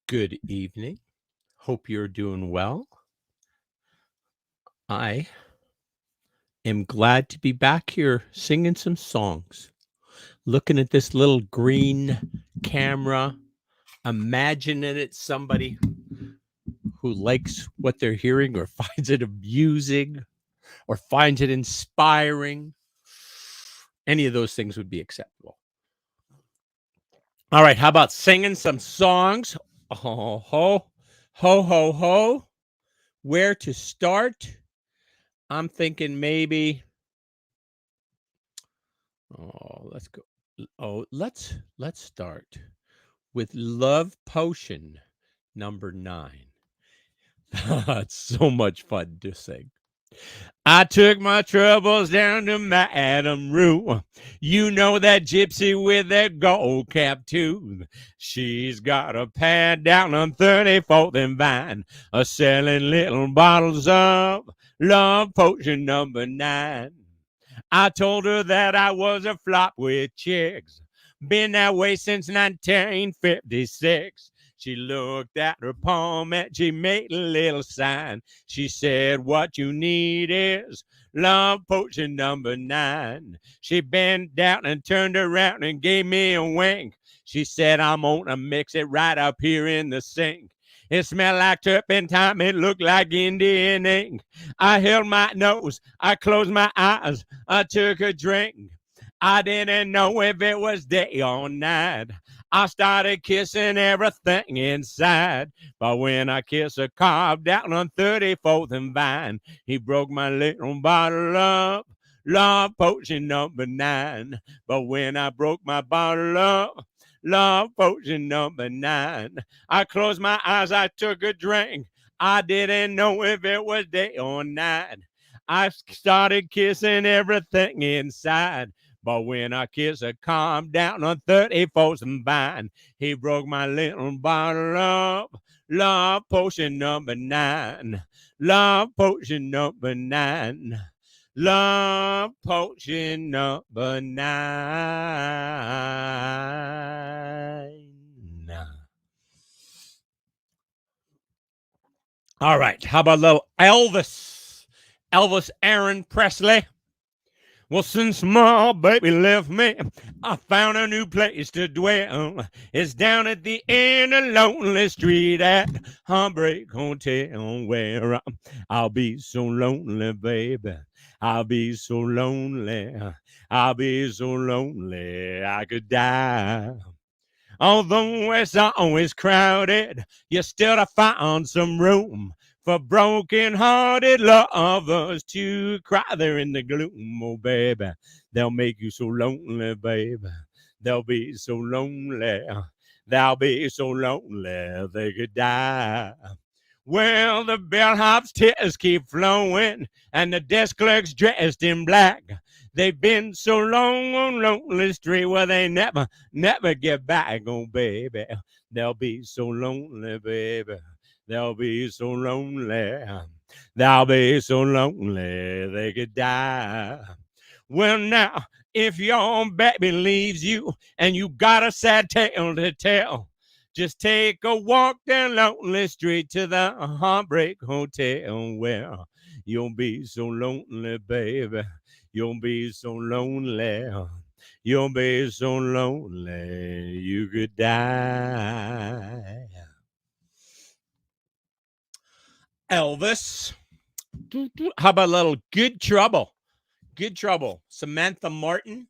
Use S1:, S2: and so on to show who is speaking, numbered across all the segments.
S1: Good evening. Hope you're doing well. I am glad to be back here singing some songs, looking at this little green camera, imagining it's somebody who likes what they're hearing or finds it amusing or finds it inspiring. Any of those things would be acceptable. All right, how about singing some songs? Ho, ho, ho, ho, ho. Where to start? I'm thinking maybe. Let's go. Let's start with Love Potion number 9. It's so much fun to sing. I took my troubles down to Madame Rue. You know that gypsy with that gold cap too. She's got a pad down on 34th and Vine, selling little bottles of Love Potion number 9. I told her that I was a flop with chicks. Been that way since 1956. She looked at her palm and she made a little sign. She said, what you need is Love Potion number 9. She bent down and turned around and gave me a wink. She said, I'm gonna mix it right up here in the sink. It smelled like turpentine. It looked like Indian ink. I held my nose. I closed my eyes. I took a drink. I didn't know if it was day or night. I started kissing everything inside. But when I kissed a cob down on 34th and Vine, he broke my little bottle of Love Potion number 9. But when I broke my bottle of Love Potion number 9, I closed my eyes, I took a drink. I didn't know if it was day or night. I started kissing everything inside. But when I kissed a calm down on 34th and Vine, he broke my little bottle of Love Potion number 9. Love Potion number 9. Love Potion number 9. All right, how about a little Elvis? Elvis Aaron Presley. Well, since my baby left me, I found a new place to dwell. It's down at the end of Lonely Street at Heartbreak Hotel, where I'll be so lonely, baby. I'll be so lonely. I'll be so lonely I could die. Although it's always crowded, you still found some room for broken-hearted lovers to cry there in the gloom. Oh, baby, they'll make you so lonely, baby. They'll be so lonely. They'll be so lonely they could die. Well, the bellhop's tears keep flowing, and the desk clerk's dressed in black. They've been so long on Lonely Street, well, they never get back. Oh, baby, they'll be so lonely, baby. They'll be so lonely. They'll be so lonely they could die. Well, now, if your baby leaves you and you got a sad tale to tell, just take a walk down Lonely Street to the Heartbreak Hotel, where you'll be so lonely, baby. You'll be so lonely. You'll be so lonely you could die. Elvis. How about a little Good Trouble? Good Trouble. Samantha Martin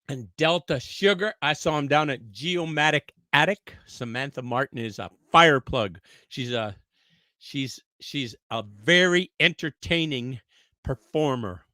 S1: and Delta Sugar. I saw him down at Geomatic Attic. Samantha Martin is a fire plug. She's a very entertaining performer.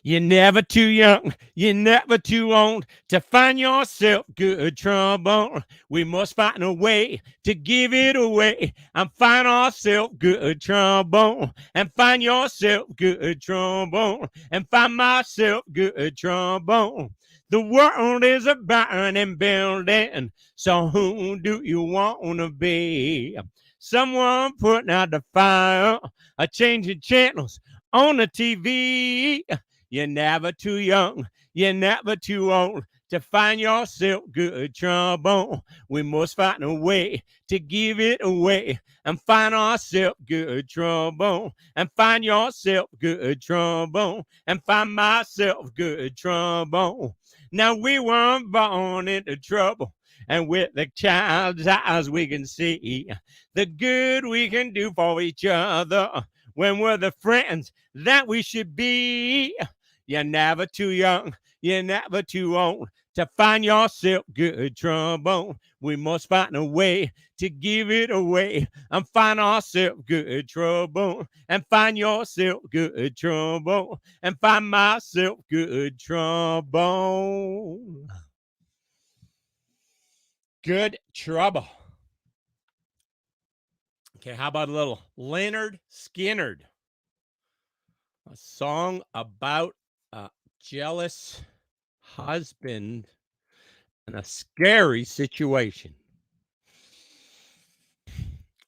S1: You're never too young, you're never too old to find yourself good trouble. We must find a way to give it away and find ourselves good trouble. And find yourself good trouble. And find myself good trouble. The world is a burning building, so who do you want to be? Someone putting out the fire, a changing channels on the TV. You're never too young, you're never too old to find yourself good trouble. We must find a way to give it away and find ourselves good trouble. And find yourself good trouble. And find myself good trouble. Now we weren't born into trouble. And with the child's eyes we can see the good we can do for each other when we're the friends that we should be. You're never too young, you're never too old to find yourself good trouble. We must find a way to give it away and find ourselves good trouble. And find yourself good trouble. And find myself good trouble. Good trouble. Okay, how about a little Leonard Skinnerd? A song about a jealous husband in a scary situation.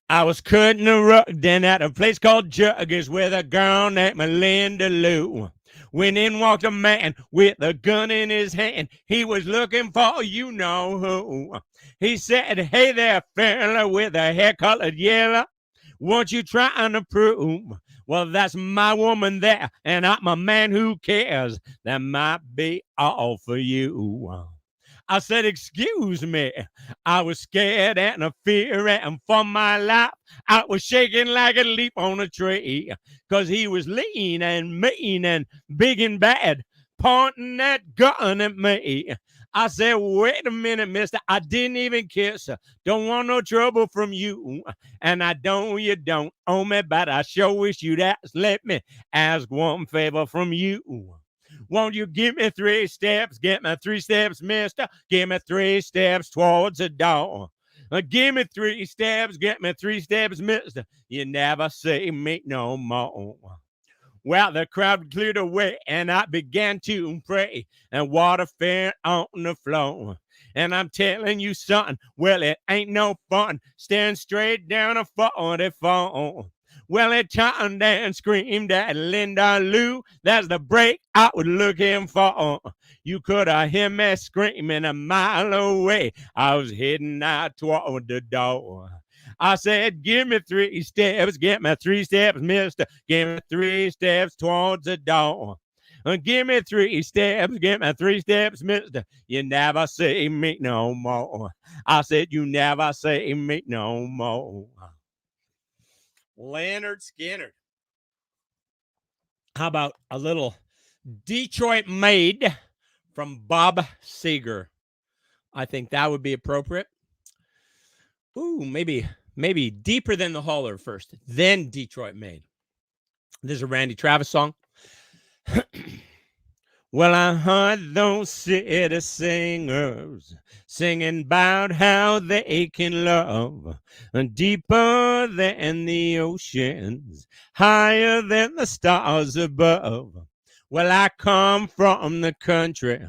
S1: I was cutting a rug then at a place called Juggers with a girl named Melinda Lou. When in walked a man with a gun in his hand. He was looking for you know who. He said, hey there, fella with a hair colored yellow. What you trying to prove? Well, that's my woman there, and I'm a man who cares. That might be all for you. I said, excuse me. I was scared and a fear and for my life. I was shaking like a leaf on a tree. Cause he was lean and mean and big and bad, pointing that gun at me. I said, wait a minute, mister. I didn't even kiss her. Don't want no trouble from you. And I know you don't owe me, but I sure wish you'd let me ask one favor from you. Won't you give me 3 steps? Get me 3 steps, mister. Give me 3 steps towards the door. Give me 3 steps. Get me 3 steps, mister. You never see me no more. Well, the crowd cleared away, and I began to pray, and water fell on the floor. And I'm telling you, son, well, it ain't no fun staring straight down a 44. Well, it turned and screamed at Linda Lou. That's the break I was looking for. You could have heard me screaming a mile away. I was heading out toward the door. I said, give me 3 steps, get me 3 steps, mister. Give me 3 steps towards the door. Give me 3 steps, get me 3 steps, mister. You never see me no more. I said, you never see me no more. Leonard Skinnerd. How about a little Detroit Maid from Bob Seger? I think that would be appropriate. Ooh, maybe Deeper Than the Holler first, then Detroit Maid. This is a Randy Travis song. Well, I heard those city singers singing about how they can love deeper than the oceans, higher than the stars above. Well, I come from the country,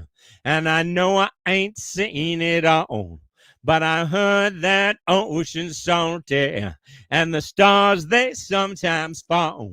S1: and I know I ain't seen it all. But I heard that ocean's salty, and the stars, they sometimes fall.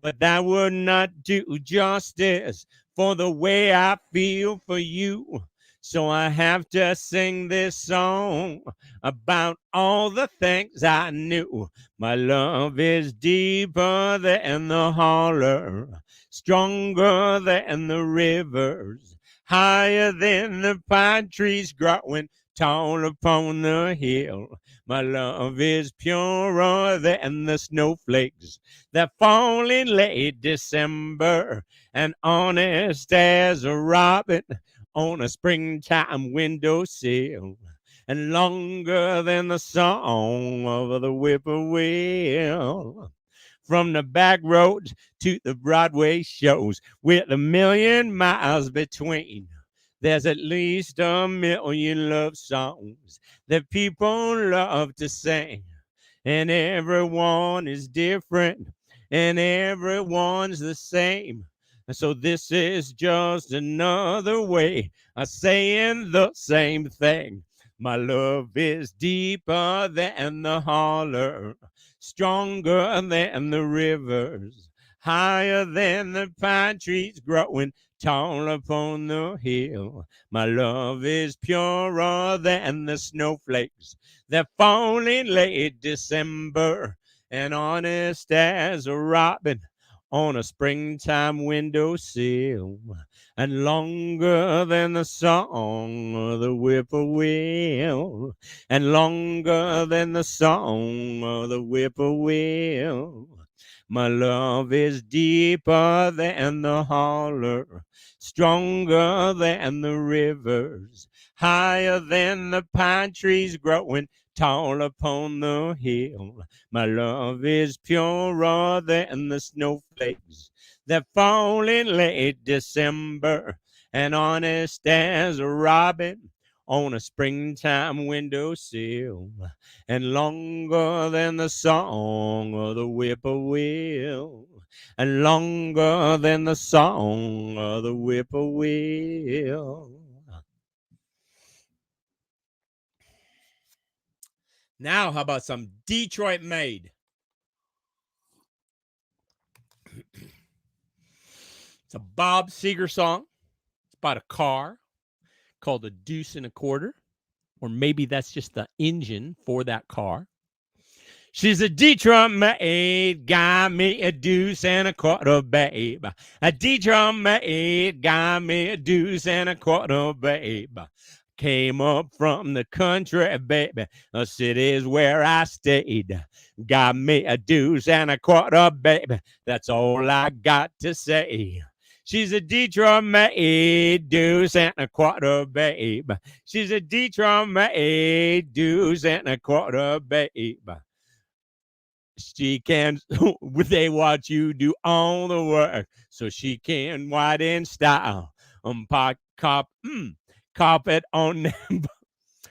S1: But that would not do justice for the way I feel for you. So I have to sing this song about all the things I knew. My love is deeper than the holler, stronger than the rivers, higher than the pine trees growing tall upon the hill. My love is purer than the snowflakes that fall in late December, and honest as a robin on a springtime windowsill, and longer than the song of the whippoorwill. From the back roads to the Broadway shows, with a million miles between, there's at least a million love songs that people love to sing. And everyone is different, and everyone's the same. And so this is just another way of saying the same thing. My love is deeper than the holler, stronger than the rivers, higher than the pine trees growing tall upon the hill. My love is purer than the snowflakes that fall in late December, and honest as a robin on a springtime windowsill, and longer than the song of the whippoorwill, and longer than the song of the whippoorwill. My love is deeper than the holler, stronger than the rivers, higher than the pine trees growing tall upon the hill. My love is purer than the snowflakes that fall in late December, and honest as a robin on a springtime windowsill, and longer than the song of the whippoorwill, and longer than the song of the whippoorwill. Now, how about some Detroit Made? It's a Bob Seger song. It's about a car called a Deuce and a Quarter, or maybe that's just the engine for that car. She's a Detroit maid, got me a deuce and a quarter, babe. A Detroit maid, got me a deuce and a quarter, babe. Came up from the country, baby. The city's where I stayed. Got me a deuce and a quarter, baby. That's all I got to say. She's a Detroit maid, deuce and a quarter, babe. She's a Detroit maid, deuce and a quarter, babe. She can, they watch you do all the work, so she can white in style. Carpet on them,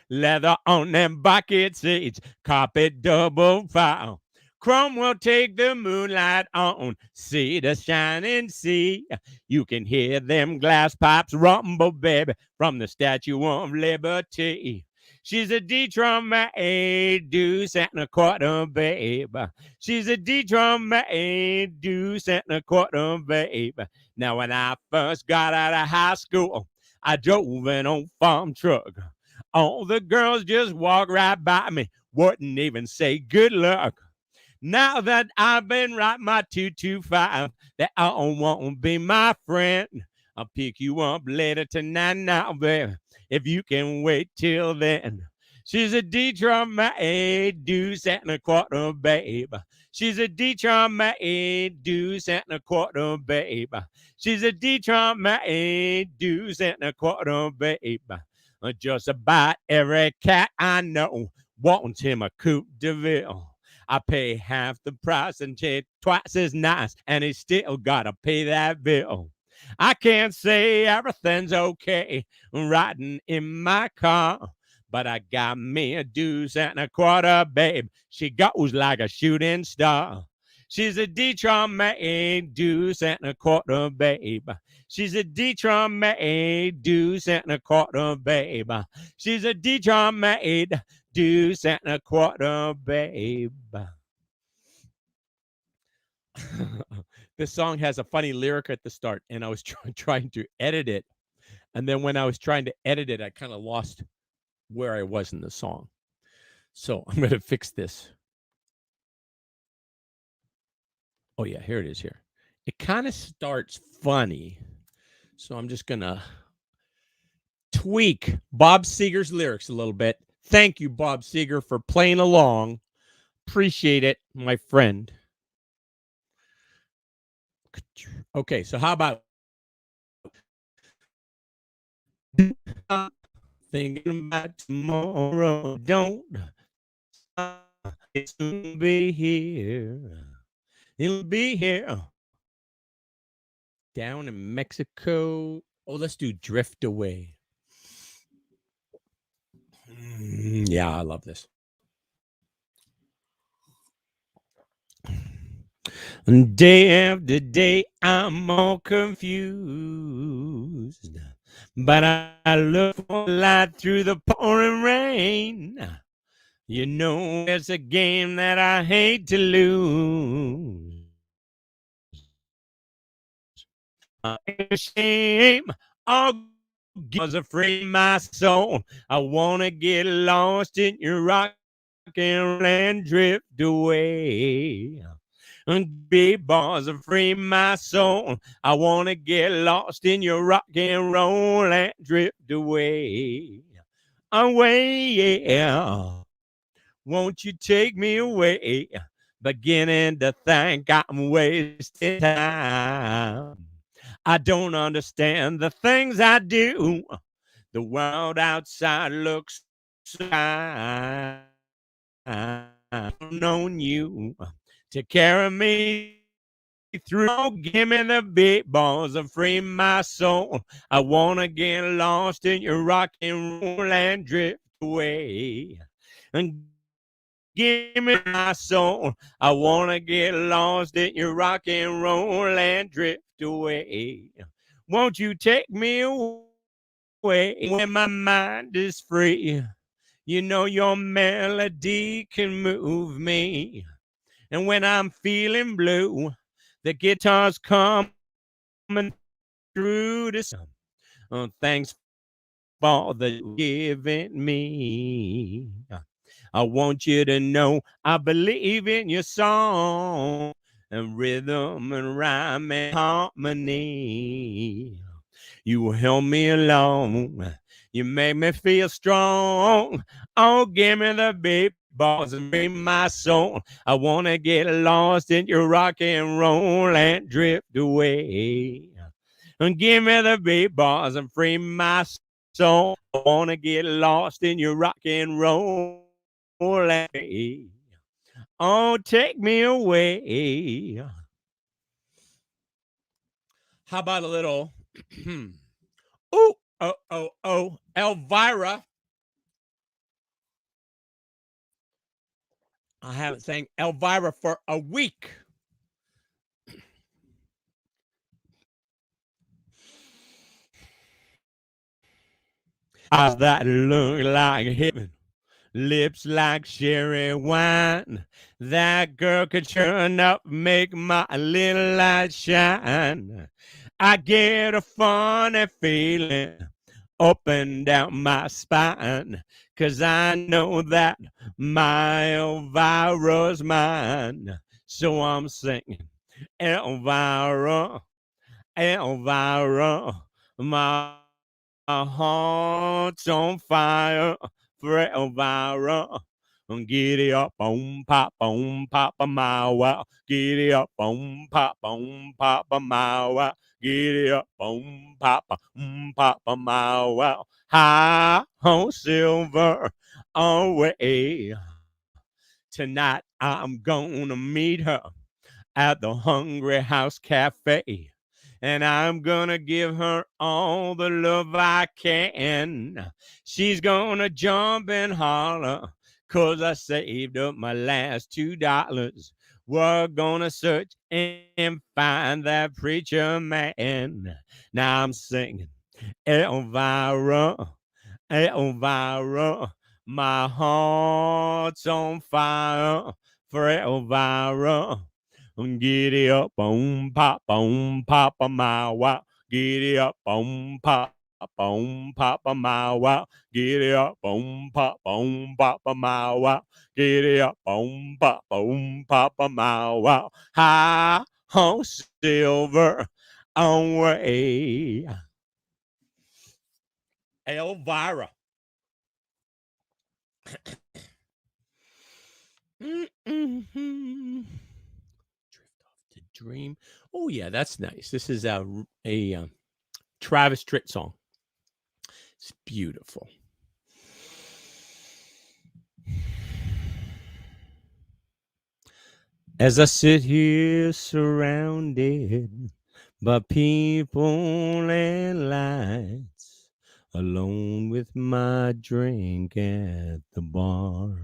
S1: leather on them bucket seats, carpet double file. Chrome will take the moonlight on, see the shining sea. You can hear them glass pipes rumble, baby, from the Statue of Liberty. She's a Detroit maid, deuce and a quarter, babe. She's a Detroit maid, deuce and a quarter, babe. Now, when I first got out of high school, I drove an old farm truck. All the girls just walked right by me, wouldn't even say good luck. Now that I've been riding my 225, they all won't be my friend. I'll pick you up later tonight now, baby, if you can wait till then. She's a Detroit maid, deuce and a quarter, babe. She's a Detroit maid, deuce and a quarter, babe. She's a Detroit maid, deuce and a quarter, babe. Just about every cat I know wants him a Coupe de Ville. I pay half the price and take twice as nice, and he still gotta pay that bill. I can't say everything's okay riding in my car, but I got me a deuce and a quarter, babe. She goes like a shooting star. She's a Detroit maid, deuce and a quarter, babe. She's a Detroit maid, deuce and a quarter, babe. She's a Detroit maid, deuce and a quarter, babe. This song has a funny lyric at the start, and I was trying to edit it. And then when I was trying to edit it, I kind of lost where I was in the song. So I'm going to fix this. Oh, yeah, here it is here. It kind of starts funny. So I'm just going to tweak Bob Seger's lyrics a little bit. Thank you, Bob Seger, for playing along. Appreciate it, my friend. Okay, so how about thinking about tomorrow? Don't it'll be here. It'll be here. Down in Mexico. Oh, let's do Drift Away. Yeah, I love this. Day after day, I'm all confused, but I look for light through the pouring rain. You know, it's a game that I hate to lose. Ain't shame. I'll give afraid my soul. I wanna get lost in your rock and roll and drift away. And big bars of free my soul. I wanna get lost in your rock and roll and drift away. Away, yeah. Won't you take me away? Beginning to think I'm wasting time. I don't understand the things I do. The world outside looks so kind. I've known you to carry me through. Oh, give me the big balls and free my soul. I wanna get lost in your rock and roll and drift away. And give me my soul. I wanna get lost in your rock and roll and drift away. Won't you take me away when my mind is free? You know your melody can move me. And when I'm feeling blue, the guitar's coming through the sun. Oh, thanks for the giving me. I want you to know I believe in your song and rhythm and rhyme and harmony. You help me along. You make me feel strong. Oh, give me the big balls and bring my soul. I want to get lost in your rock and roll and drift away. And give me the big balls and free my soul. I want to get lost in your rock and roll. Oh, take me away. How about a little ooh, oh, oh, oh, Elvira. I haven't sang Elvira for a week. Eyes that look like heaven, lips like sherry wine. That girl could churn up, make my little light shine. I get a funny feeling up and down my spine, 'cause I know that my Elvira's mine. So I'm singing Elvira, Elvira, my heart's on fire for Elvira. Giddy up, boom, pop, a mile wow. Giddy up, boom, pop, a mile wow. Giddy up, boom, pop, a mile wow. High on silver, away. Tonight I'm gonna meet her at the Hungry House Cafe. And I'm gonna give her all the love I can. She's gonna jump and holler, 'cause I saved up my last $2. We're gonna search and find that preacher man. Now I'm singing Elvira, Elvira, my heart's on fire for Elvira. Giddy up, boom, pop, a mile wow. Giddy up, boom, pop, a mile wow. Giddy up, boom, pop, a mile wow. Giddy up, boom, pop, a mile wow. High on silver, away. Elvira. Mm-hmm. Drift off to dream. Oh yeah, that's nice. This is a Travis Tritt song. It's beautiful. As I sit here surrounded by people and lights, alone with my drink at the bar.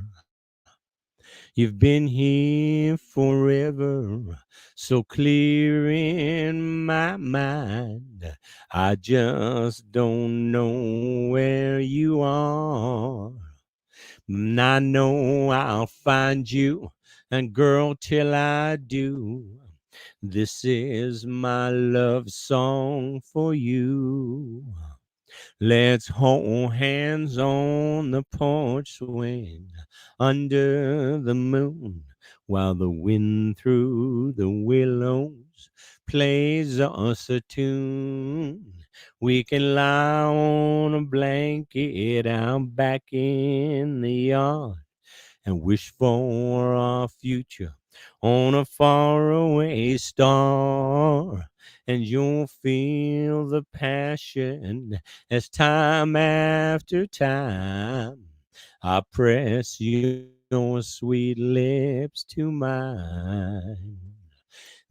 S1: You've been here forever, so clear in my mind. I just don't know where you are. And I know I'll find you, and girl, till I do, This is my love song for you. Let's hold hands on the porch swing under the moon while the wind through the willows plays us a tune. We can lie on a blanket out back in the yard and wish for our future on a faraway star. And you'll feel the passion as time after time I press your sweet lips to mine.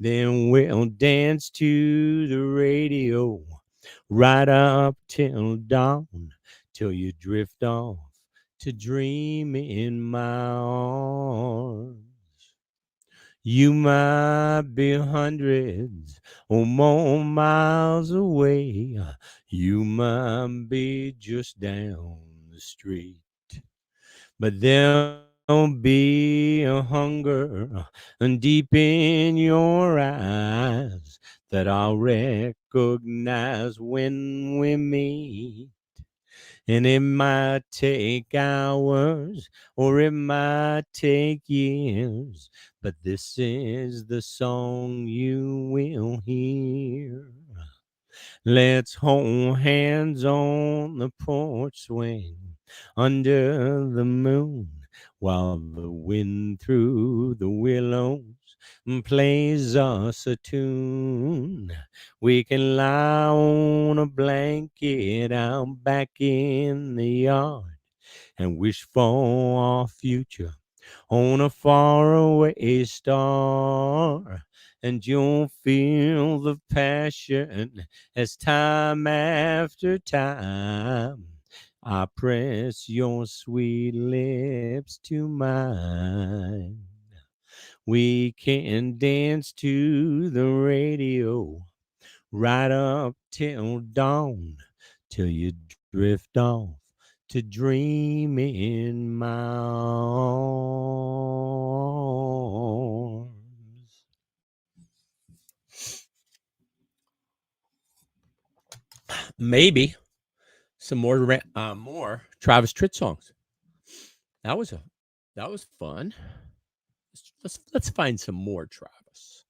S1: Then we'll dance to the radio right up till dawn, till you drift off to dream in my arms. You might be hundreds or more miles away. You might be just down the street. But there'll be a hunger deep in your eyes that I'll recognize when we meet. And it might take hours or it might take years, but this is the song you will hear. Let's hold hands on the porch swing under the moon while the wind through the willows plays us a tune. We can lie on a blanket out back in the yard and wish for our future on a faraway star. And you'll feel the passion as time after time I press your sweet lips to mine. We can dance to the radio right up till dawn, till you drift off to dream in my arms. Maybe some more Travis Tritt songs. That was a that was fun. Let's find some more Travis.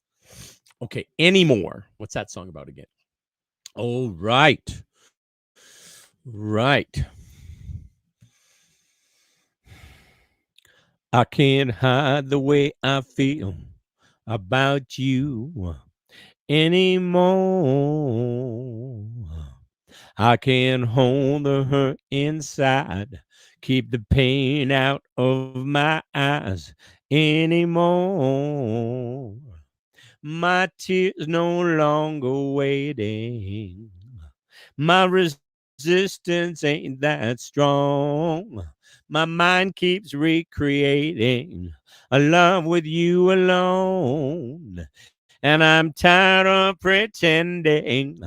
S1: Okay, any more? What's that song about again? Oh, right. Right. I can't hide the way I feel about you anymore. I can't hold the hurt inside, keep the pain out of my eyes anymore. My tears no longer waiting. My resistance ain't that strong. My mind keeps recreating a love with you alone. And I'm tired of pretending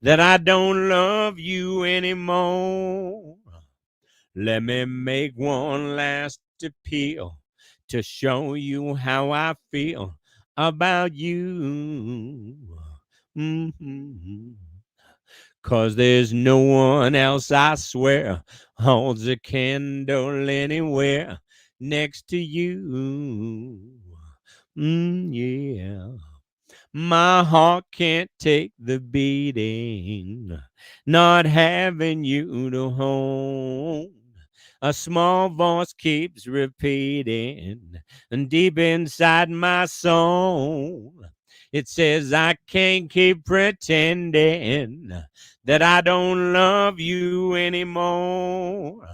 S1: that I don't love you anymore. Let me make one last appeal to show you how I feel about you. Mm-hmm. 'Cause there's no one else, I swear, holds a candle anywhere next to you. Yeah. My heart can't take the beating, not having you to hold. A small voice keeps repeating, and deep inside my soul, it says I can't keep pretending that I don't love you anymore.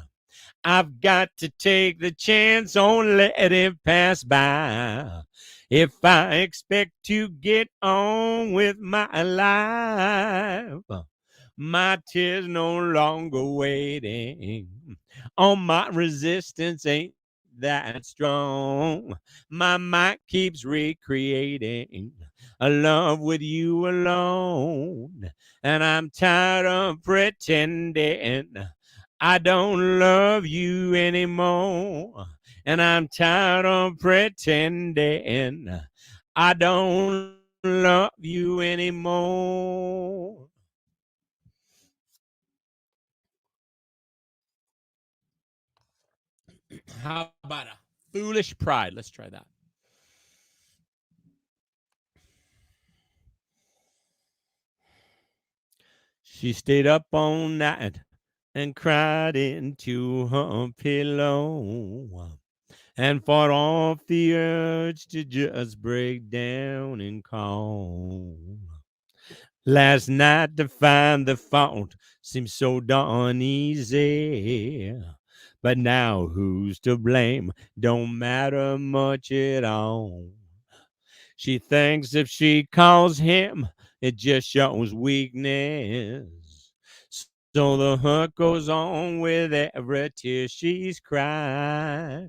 S1: I've got to take the chance, on let it pass by. If I expect to get on with my life, my tears no longer waiting. On my resistance ain't that strong. My mind keeps recreating a love with you alone. And I'm tired of pretending I don't love you anymore. And I'm tired of pretending I don't love you anymore. How about a foolish pride? Let's try that. She stayed up all night and cried into her pillow and fought off the urge to just break down and call. Last night to find the fault seemed so darn easy. But now who's to blame don't matter much at all. She thinks if she calls him, it just shows weakness. So the hurt goes on with every tear she's cried.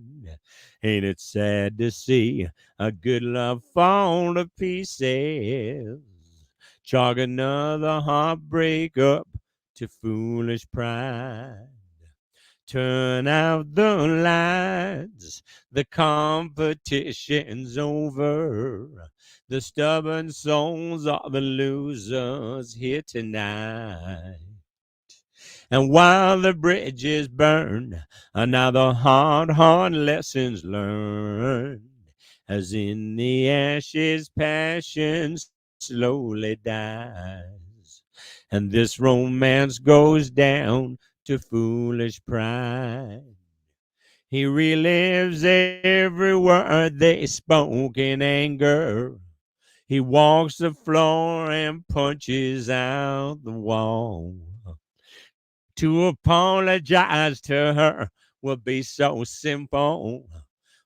S1: Ain't it sad to see a good love fall to pieces? Chalk another heartbreak up to foolish pride. Turn out the lights, the competition's over. The stubborn souls are the losers here tonight. And while the bridges burn, another hard lessons learned. As in the ashes, passion slowly dies. And this romance goes down to foolish pride. He relives every word they spoke in anger. He walks the floor and punches out the wall. To apologize to her would be so simple.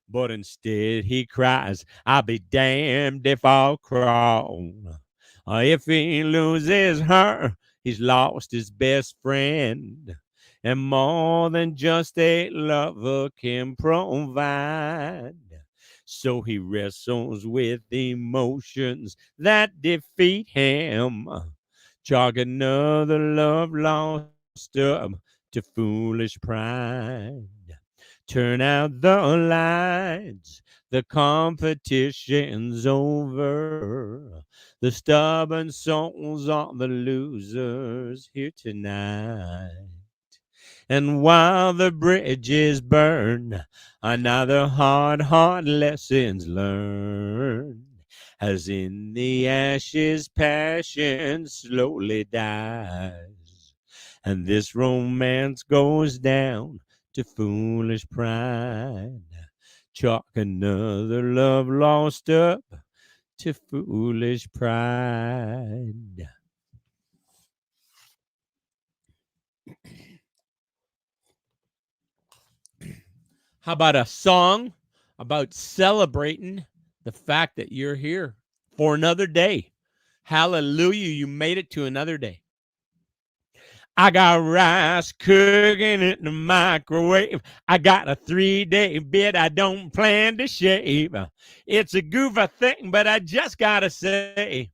S1: But instead he cries, I'll be damned if I'll crawl. If he loses her, he's lost his best friend. And more than just a lover can provide. So he wrestles with emotions that defeat him. Chalk another love lost up to foolish pride. Turn out the lights, the competition's over. The stubborn souls are the losers here tonight. And while the bridges burn, another hard lessons learned. As in the ashes, passion slowly dies. And this romance goes down to foolish pride. Chalk another love lost up to foolish pride. How about a song about celebrating the fact that you're here for another day? Hallelujah, you made it to another day. I got rice cooking in the microwave. I got a 3-day bid I don't plan to shave. It's a goofy thing, but I just gotta say,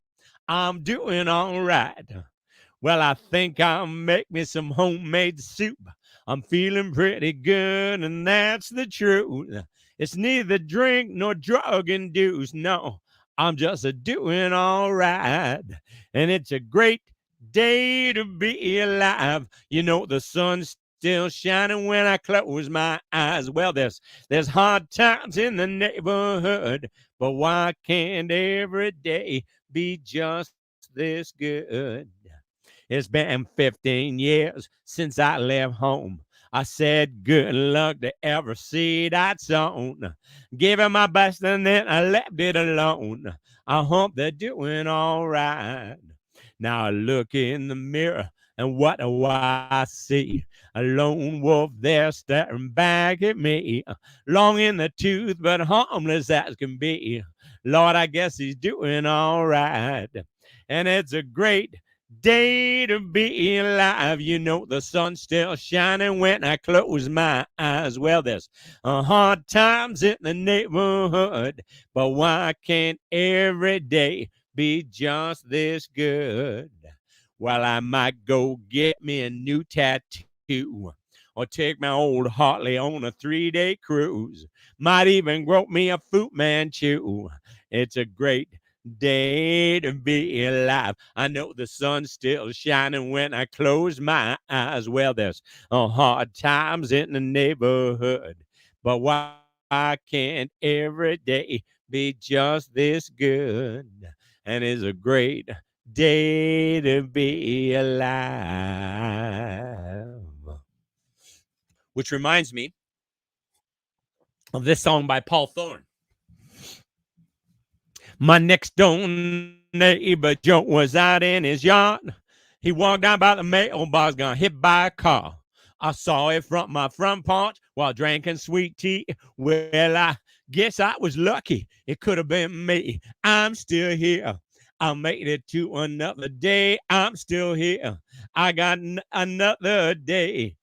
S1: I'm doing all right. Well, I think I'll make me some homemade soup. I'm feeling pretty good, and that's the truth. It's neither drink nor drug induced. No, I'm just a doing all right. And it's a great day to be alive. You know, the sun's still shining when I close my eyes. Well, there's hard times in the neighborhood, but why can't every day be just this good? It's been 15 years since I left home. I said good luck to every seed I'd sown. Gave it my best and then I left it alone. I hope they're doing all right. Now I look in the mirror and what do I see? A lone wolf there staring back at me. Long in the tooth but harmless as can be. Lord, I guess he's doing all right. And it's a great day to be alive. You know, the sun's still shining when I close my eyes. Well, there's hard times in the neighborhood, but why can't every day be just this good? Well, I might go get me a new tattoo or take my old Hartley on a 3-day cruise. Might even grow me a Fu Manchu. It's a great day to be alive. I know the sun's still shining when I close my eyes. Well, there's hard times in the neighborhood, but why can't every day be just this good? And it's a great day to be alive. Which reminds me of this song by Paul Thorne. My next door neighbor Joe was out in his yard. He walked down by the mailbox, got hit by a car. I saw it from my front porch while drinking sweet tea. Well, I guess I was lucky. It could have been me. I'm still here. I made it to another day. I'm still here. I got another day.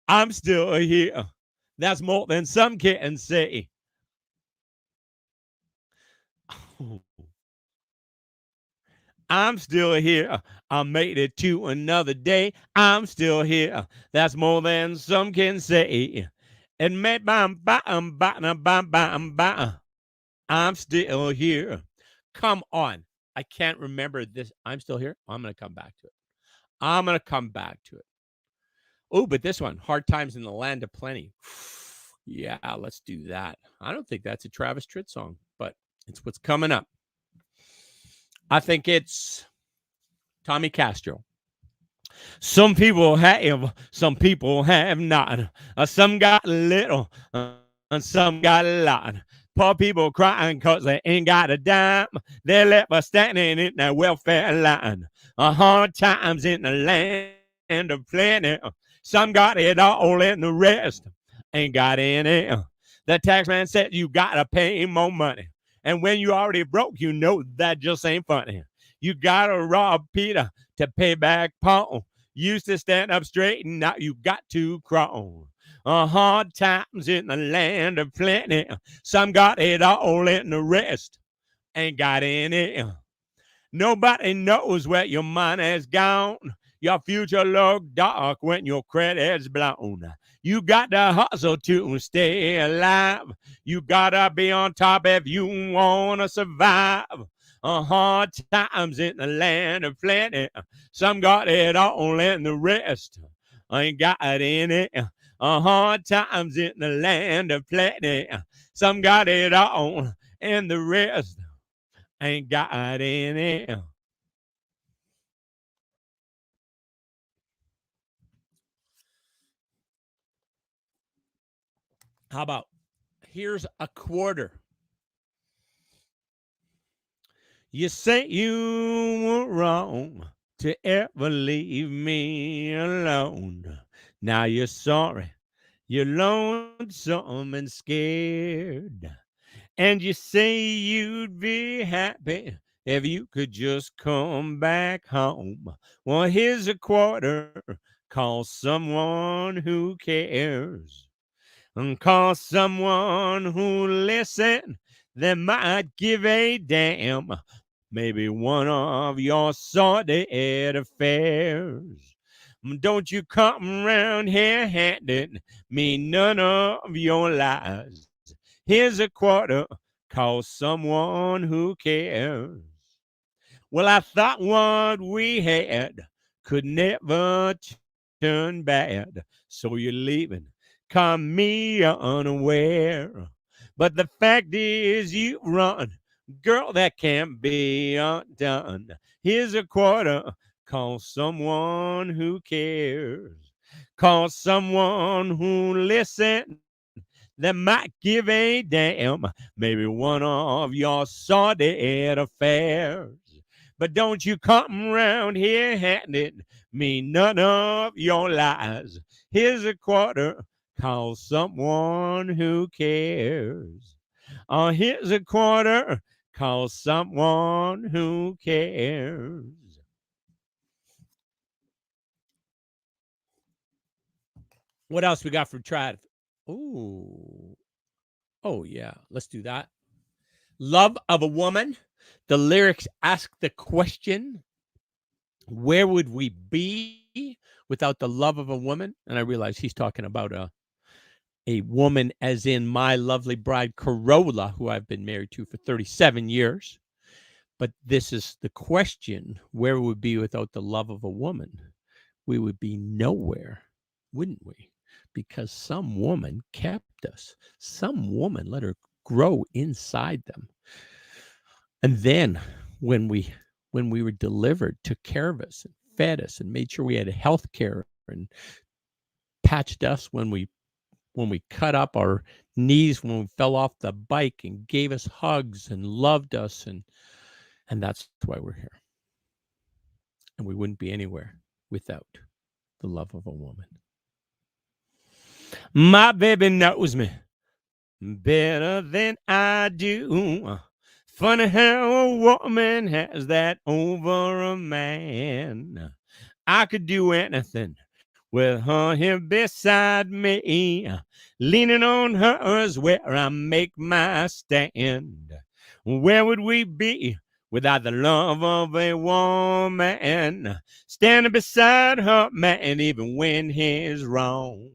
S1: I'm still here. That's more than some can say. I'm still here. I made it to another day. I'm still here. That's more than some can say. And I'm still here. Come on. I can't remember this. I'm still here. I'm going to come back to it. I'm going to come back to it. Oh, but this one, Hard Times in the Land of Plenty. Yeah, let's do that. I don't think that's a Travis Tritt song, but it's what's coming up. I think it's Tommy Castro. Some people have not. Some got little, and some got a lot. Poor people crying because they ain't got a dime. They're left standing in that welfare line. Hard times in the land of plenty. Some got it all, and the rest ain't got any. The tax man said you gotta pay more money. And when you already broke, you know that just ain't funny. You gotta rob Peter to pay back Paul. Used to stand up straight, and now you got to crawl. Hard times in the land of plenty. Some got it all, and the rest ain't got any. Nobody knows where your money's gone. Your future look dark when your credit's blown. You got to hustle to stay alive. You gotta be on top if you wanna survive. Hard times in the land of plenty. Some got it all and the rest ain't got any. Hard times in the land of plenty. Some got it all and the rest ain't got any. How about here's a quarter? You say you were wrong to ever leave me alone. Now you're sorry, you're lonesome and scared. And you say you'd be happy if you could just come back home. Well, here's a quarter. Call someone who cares. And call someone who listen that might give a damn. Maybe one of your sordid affairs. Don't you come around here handing me none of your lies. Here's a quarter. Call someone who cares. Well, I thought what we had could never turn bad. So you're leaving. Caught me unaware. But the fact is you run. Girl, that can't be undone. Here's a quarter. Call someone who cares. Call someone who listen that might give a damn. Maybe one of your sordid affairs. But don't you come around here handing me none of your lies. Here's a quarter. Call someone who cares. Here's a quarter. Call someone who cares. What else we got from Trad? Ooh. Oh, yeah. Let's do that. Love of a Woman. The lyrics ask the question, where would we be without the love of a woman? And I realize he's talking about a woman as in my lovely bride Corolla, who I've been married to for 37 years. But this is the question, where would we be without the love of a woman? We would be nowhere, wouldn't we? Because some woman kept us. Some woman let her grow inside them. And then when we were delivered, took care of us and fed us and made sure we had health care and patched us when we cut up our knees when we fell off the bike and gave us hugs and loved us, and that's why we're here. And we wouldn't be anywhere without the love of a woman. My baby knows me better than I do. Funny how a woman has that over a man. I could do anything with her here beside me. Leaning on her is where I make my stand. Where would we be without the love of a woman? Standing beside her man even when he's wrong.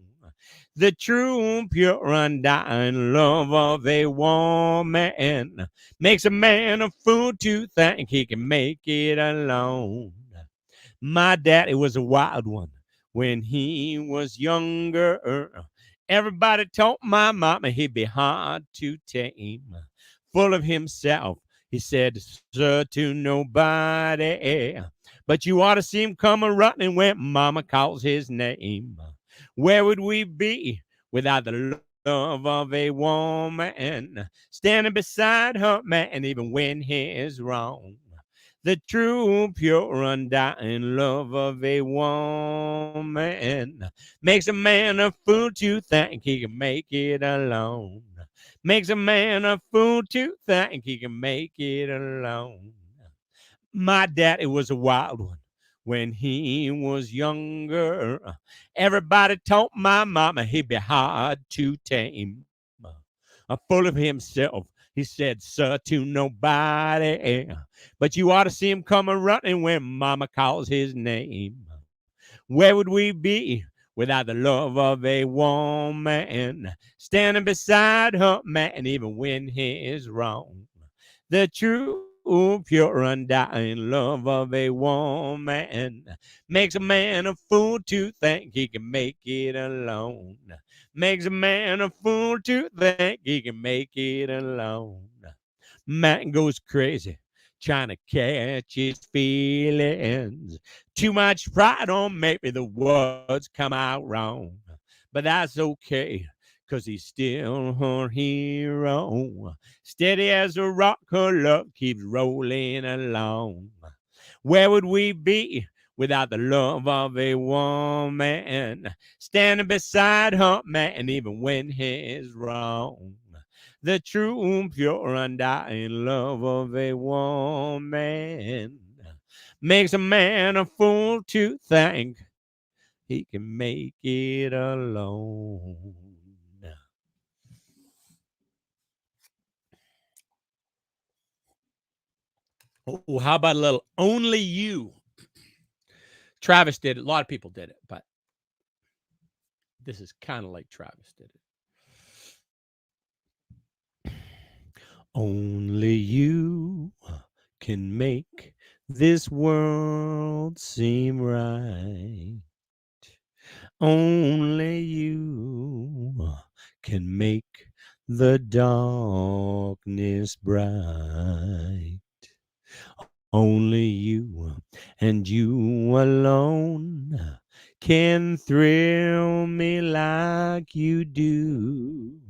S1: The true, pure, undying love of a woman makes a man a fool to think he can make it alone. My daddy was a wild one when he was younger. Everybody told my mama he'd be hard to tame. Full of himself, he said, sir, to nobody. But you ought to see him come a running when mama calls his name. Where would we be without the love of a woman? Standing beside her man even when he's wrong. The true, pure, undying love of a woman makes a man a fool to think he can make it alone. Makes a man a fool to think he can make it alone. My daddy was a wild one when he was younger. Everybody told my mama he'd be hard to tame. Full of himself, he said, sir, to nobody. But you ought to see him come a running when mama calls his name. Where would we be without the love of a woman? Standing beside her man even when he's wrong. The true, pure, undying love of a woman makes a man a fool to think he can make it alone. Makes a man a fool to think he can make it alone. Man goes crazy trying to catch his feelings. Too much pride on maybe the words come out wrong. But that's okay, 'cause he's still her hero. Steady as a rock, her love keeps rolling along. Where would we be without the love of a woman? Standing beside her man even when he's wrong. The true, pure, undying love of a woman makes a man a fool to think he can make it alone. Oh, how about a little Only You? Travis did it. A lot of people did it, but this is kind of like Travis did it. Only you can make this world seem right. Only you can make the darkness bright. Only you and you alone can thrill me like you do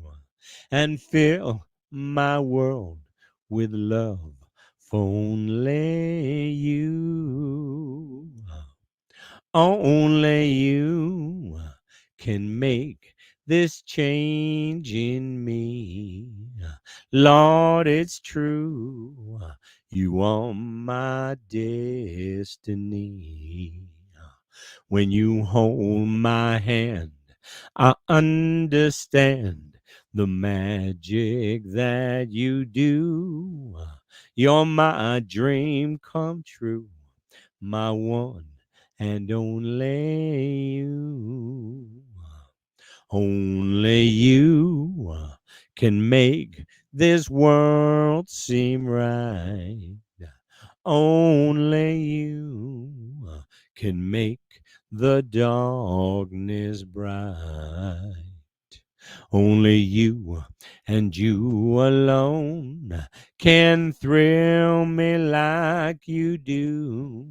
S1: and fill my world with love for only you. Only you can make this change in me. Lord, it's true. You are my destiny. When you hold my hand, I understand the magic that you do. You're my dream come true, my one and only you. Only you can make this world seem right. Only you can make the darkness bright. Only you and you alone can thrill me like you do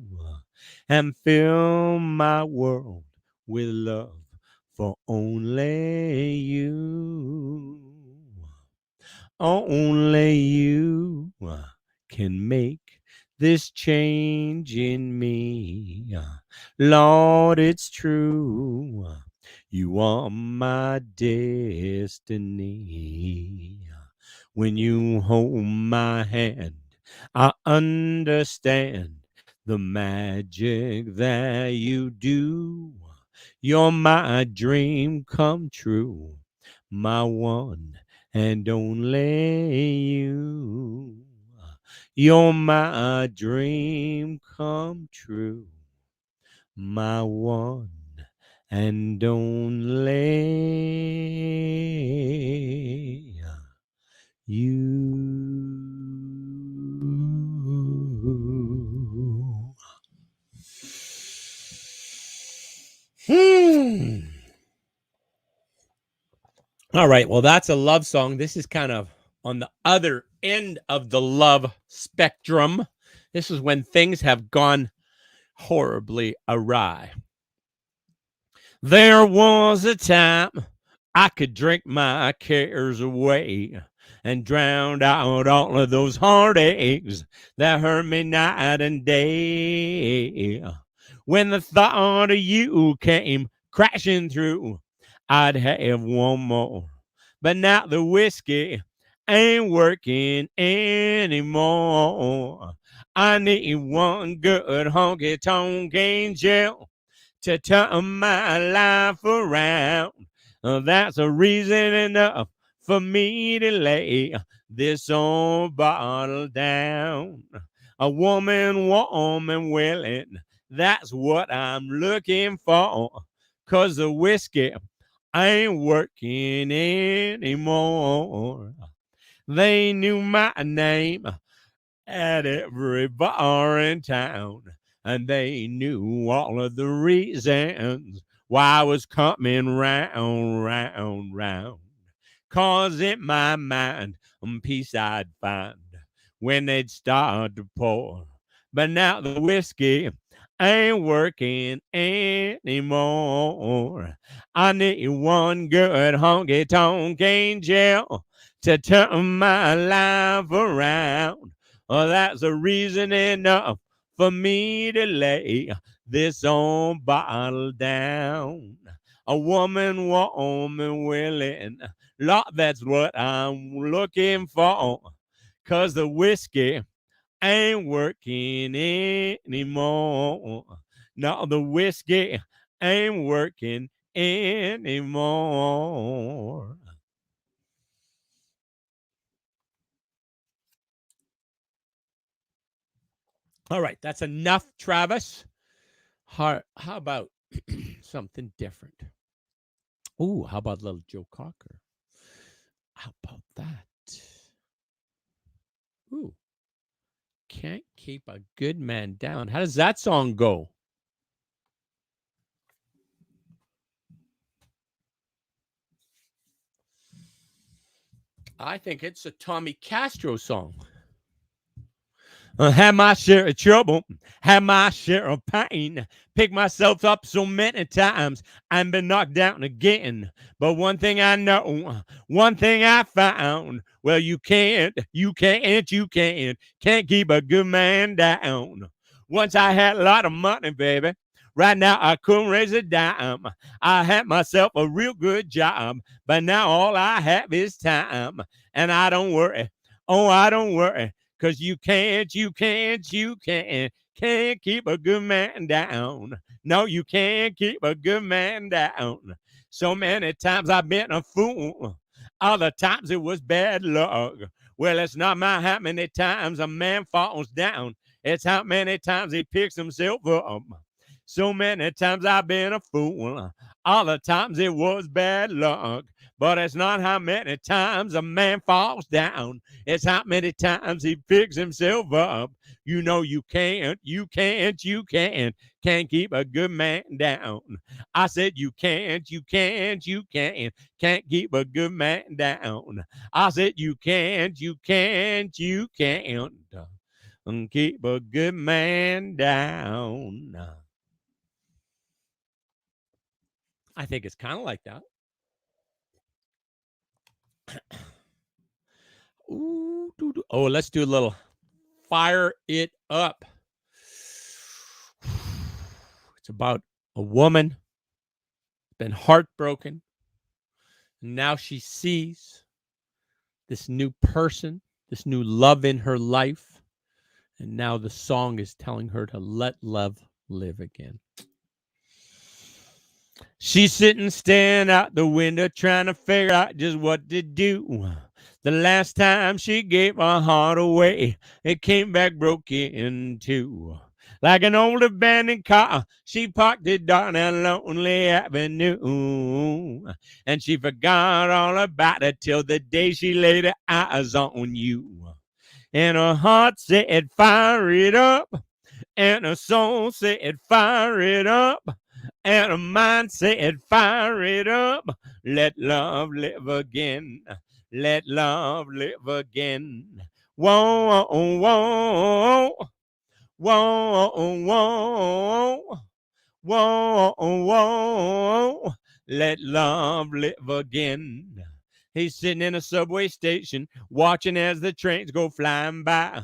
S1: and fill my world with love for only you. Only you can make this change in me. Lord, it's true. You are my destiny. When you hold my hand, I understand the magic that you do. You're my dream come true, my one and only you. You're my dream come true, my one and only you. All right. Well, that's a love song. This is kind of on the other end of the love spectrum. This is when things have gone horribly awry. There was a time I could drink my cares away and drown out all of those heartaches that hurt me night and day. When the thought of you came crashing through, I'd have one more. But now the whiskey ain't working anymore. I need one good honky tonk angel to turn my life around. That's a reason enough for me to lay this old bottle down. A woman warm and willing, that's what I'm looking for. 'Cause the whiskey ain't working anymore. They knew my name at every bar in town, and they knew all of the reasons why I was coming round, round, round. 'Cause in my mind, peace I'd find when they'd start to pour. But now the whiskey ain't working anymore. I need one good honky tonk angel to turn my life around. Oh, that's a reason enough for me to lay this old bottle down. A woman warm and willing, Lord, that's what I'm looking for. 'Cause the whiskey ain't working anymore. No, the whiskey ain't working anymore. All right, that's enough, Travis. How about something different? Ooh, how about little Joe Cocker? How about that? Ooh, can't keep a good man down. How does that song go? I think it's a Tommy Castro song. Had my share of trouble, had my share of pain. Picked myself up so many times and been knocked down again. But one thing I know, one thing I found, well, can't keep a good man down. Once I had a lot of money, baby. Right now I couldn't raise a dime. I had myself a real good job, but now all I have is time. And I don't worry. Oh, I don't worry. 'Cause can't keep a good man down. No, you can't keep a good man down. So many times I've been a fool. Other times it was bad luck. Well, it's not my how many times a man falls down. It's how many times he picks himself up. So many times I've been a fool. All the times it was bad luck. But it's not how many times a man falls down. It's how many times he picks himself up. You know can't keep a good man down. I said can't keep a good man down. I said you can't keep a good man down. I think it's kind of like that. Ooh, oh, let's do a little fire it up. It's about a woman been heartbroken. Now she sees this new person, this new love in her life. And now the song is telling her to let love live again. She's sitting staring out the window trying to figure out just what to do. The last time she gave her heart away, it came back broken in two. Like an old abandoned car, she parked it down a lonely avenue. And she forgot all about it till the day she laid her eyes on you. And her heart said, fire it up. And her soul said, fire it up. And her mind said, fire it up. Let love live again. Let love live again. Whoa, whoa, whoa, whoa, whoa, whoa. Let love live again. He's sitting in a subway station, watching as the trains go flying by.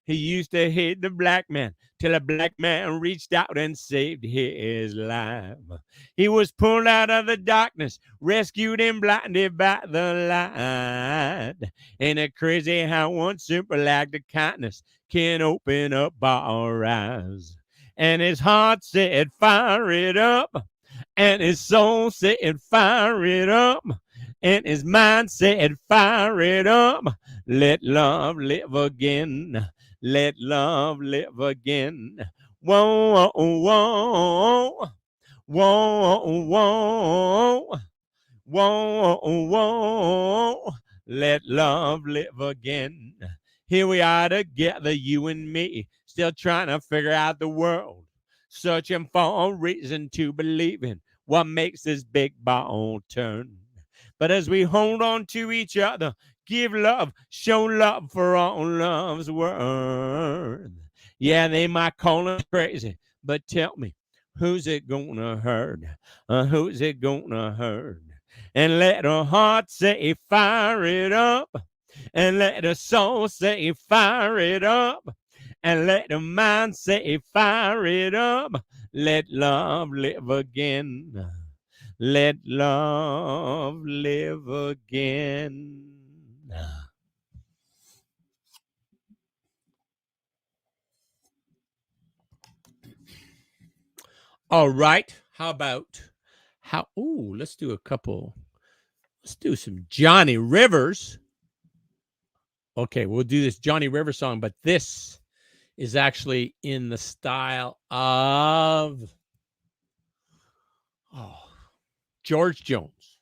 S1: He used to hate the black man till a black man reached out and saved his life. He was pulled out of the darkness, rescued and blinded by the light. Ain't it crazy how one simple act of kindness can open up our eyes? And his heart said, fire it up. And his soul said, fire it up. And his mind said, fire it up. Let love live again. Let love live again. Whoa, whoa, whoa, whoa, whoa, whoa. Let love live again. Here we are together, you and me, still trying to figure out the world, searching for a reason to believe in what makes this big ball turn. But as we hold on to each other, give love, show love for all love's worth. Yeah, they might call us crazy, but tell me, who's it gonna hurt? Who's it gonna hurt? And let her heart say, fire it up. And let her soul say, fire it up. And let her mind say, fire it up. Let love live again. Let love live again. All right. How about let's do a couple. Let's do some Johnny Rivers. Okay, we'll do this Johnny Rivers song, but this is actually in the style of George Jones.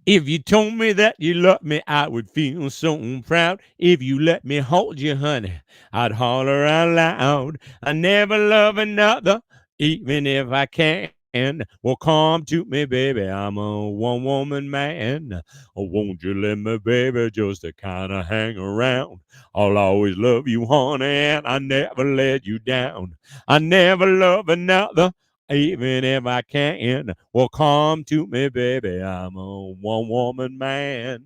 S1: If you told me that you loved me, I would feel so proud. If you let me hold you, honey, I'd holler out loud. I never love another, even if I can. Well, come to me, baby, I'm a one-woman man. Oh, won't you let me, baby, just to kind of hang around? I'll always love you, honey, and I never let you down. I never love another, even if I can. Well, come to me, baby, I'm a one-woman man.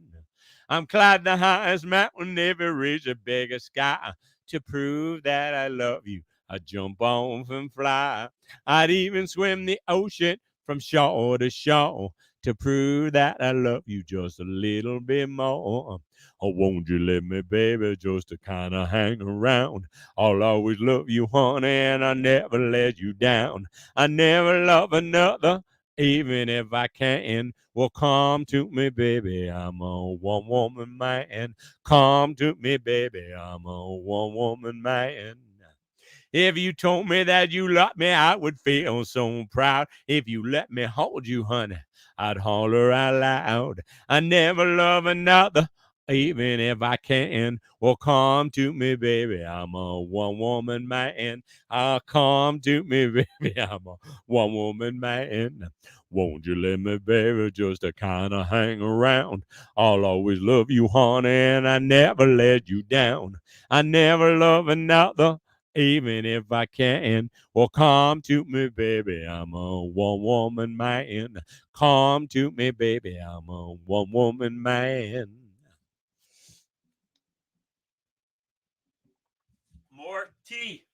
S1: I'm climb the highest mountain, never reach a bigger sky. To prove that I love you, I'd jump off and fly. I'd even swim the ocean from shore to shore to prove that I love you just a little bit more. Oh, won't you let me, baby, just to kind of hang around? I'll always love you, honey, and I never let you down. I never love another, even if I can. Well, come to me, baby, I'm a one-woman man. Come to me, baby, I'm a one-woman man. If you told me that you loved me, I would feel so proud. If you let me hold you, honey, I'd holler out loud. I never love another, even if I can. Well, come to me, baby, I'm a one-woman man. Come to me, baby, I'm a one-woman man. Won't you let me, baby, just to kind of hang around? I'll always love you, honey, and I never let you down. I never love another, even if I can. Well, come to me, baby, I'm a one-woman man. Come to me, baby, I'm a one-woman man. More tea.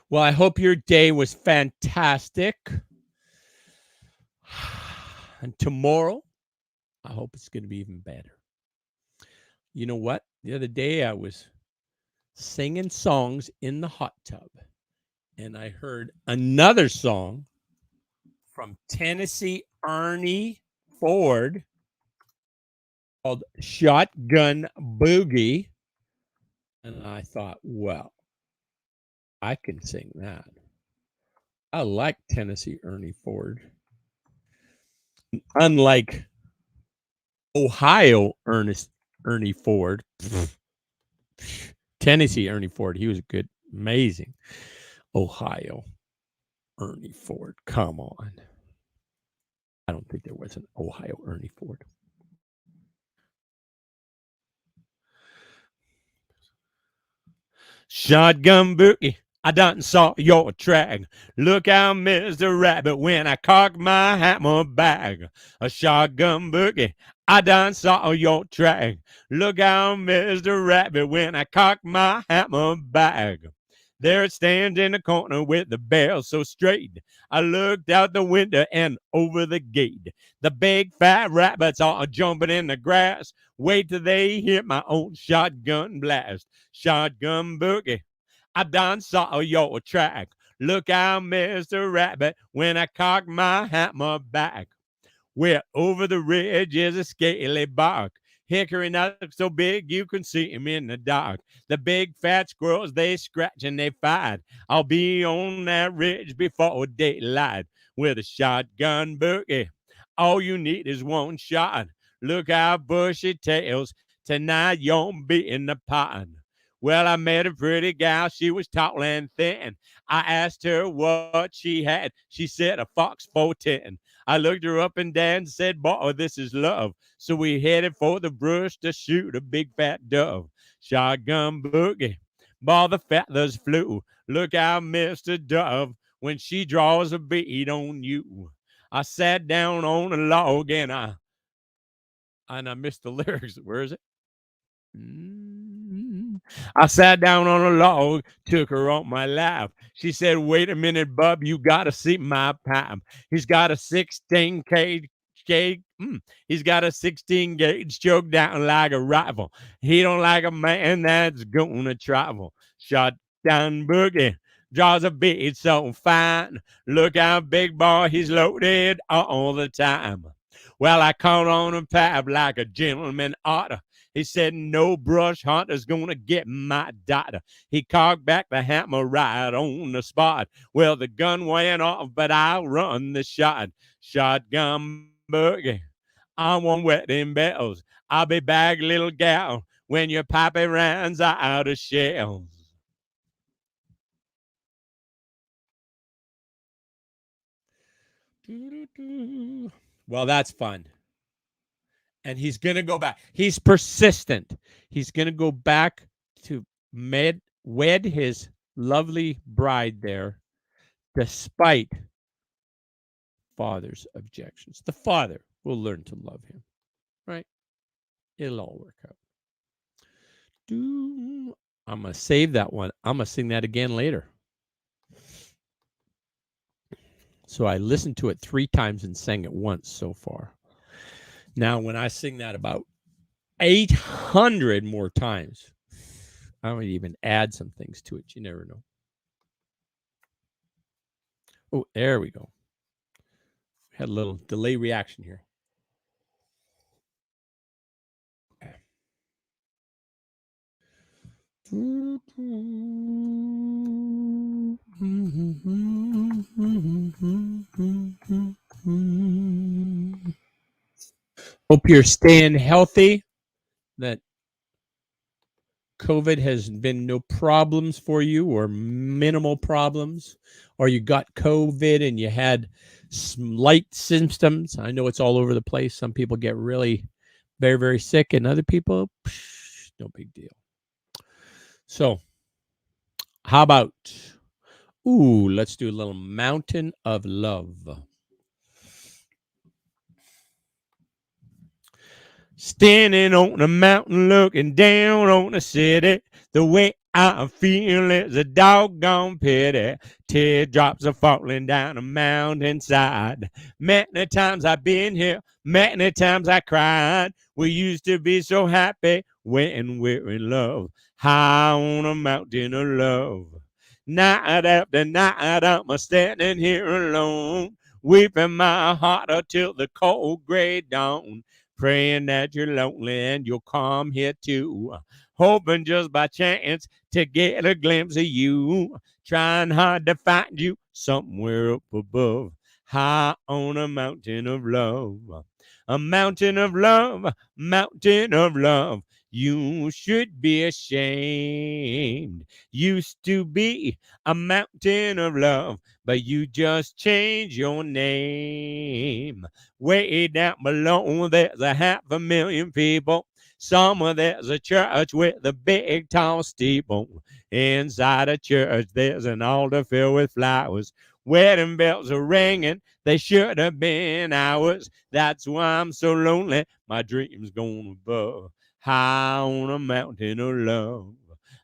S1: Well, I hope your day was fantastic. And tomorrow, I hope it's going to be even better. You know what? The other day, I was singing songs in the hot tub, and I heard another song from Tennessee Ernie Ford called Shotgun Boogie. And I thought, well, I can sing that. I like Tennessee Ernie Ford. Unlike Ohio Ernie Ford, Tennessee Ernie Ford, he was good, amazing. Ohio Ernie Ford, come on. I don't think there was an Ohio Ernie Ford. Shotgun Boogie, I done saw your track. Look out, Mr. Rabbit, when I cock my hammer back. A shotgun boogie, I done saw your track. Look out, Mr. Rabbit, when I cock my hammer back. There it stands in the corner with the barrel so straight. I looked out the window and over the gate. The big fat rabbits are jumping in the grass. Wait till they hear my old shotgun blast. Shotgun boogie, I done saw your track. Look out, Mr. Rabbit, when I cock my hammer back. Where over the ridge is a scaly bark. Hickory nuts so big you can see 'em in the dark. The big fat squirrels, they scratch and they fight. I'll be on that ridge before daylight with a shotgun boogie. All you need is one shot. Look out, bushy tails. Tonight you'll be in the pot. Well, I met a pretty gal. She was tall and thin. I asked her what she had. She said a Fox 410. I looked her up and down and said, boy, this is love. So we headed for the brush to shoot a big fat dove. Shotgun boogie, boy, the feathers flew. Look out, Mr. Dove, when she draws a bead on you. I sat down on a log and I missed the lyrics. Where is it? Mm. I sat down on a log, took her on my lap. She said, wait a minute, bub, you gotta see my pipe. He's got a 16 gauge. He's got a 16 gauge choked down like a rifle. He don't like a man that's gonna travel. Shot down boogie, draws a bead so fine. Look out, big boy, he's loaded all the time. Well, I caught on a pipe like a gentleman oughta. He said, no brush hunter's gonna get my daughter. He cocked back the hammer right on the spot. Well, the gun went off, but I'll run the shot. Shotgun boogie, I want wedding bells. I'll be back, little gal, when your pappy runs out of shells. Well, that's fun. And he's going to go back. He's persistent. He's going to go back to wed his lovely bride there, despite father's objections. The father will learn to love him, right? It'll all work out. I'm going to save that one. I'm going to sing that again later. So I listened to it 3 times and sang it once so far. Now, when I sing that about 800 more times, I might even add some things to it. You never know. Oh, there we go. Had a little delay reaction here. Hope you're staying healthy, that COVID has been no problems for you or minimal problems, or you got COVID and you had slight symptoms. I know it's all over the place. Some people get really very, very sick, and other people, no big deal. So, how about, let's do a little Mountain of Love. Standing on a mountain looking down on the city, the way I feel is a doggone pity. Teardrops are falling down a mountainside. Many times I've been here, many times I cried. We used to be so happy when we're in love. High on a mountain of love. Night after night, I'm standing here alone, weeping my heart until the cold gray dawn, praying that you're lonely and you'll come here too, hoping just by chance to get a glimpse of you, trying hard to find you somewhere up above, high on a mountain of love. A mountain of love, mountain of love. You should be ashamed. Used to be a mountain of love, but you just changed your name. Way down below, there's a 500,000 people. Somewhere there's a church with a big tall steeple. Inside a church, there's an altar filled with flowers. Wedding bells are ringing, they should have been ours. That's why I'm so lonely, my dreams gone above, high on a mountain of love.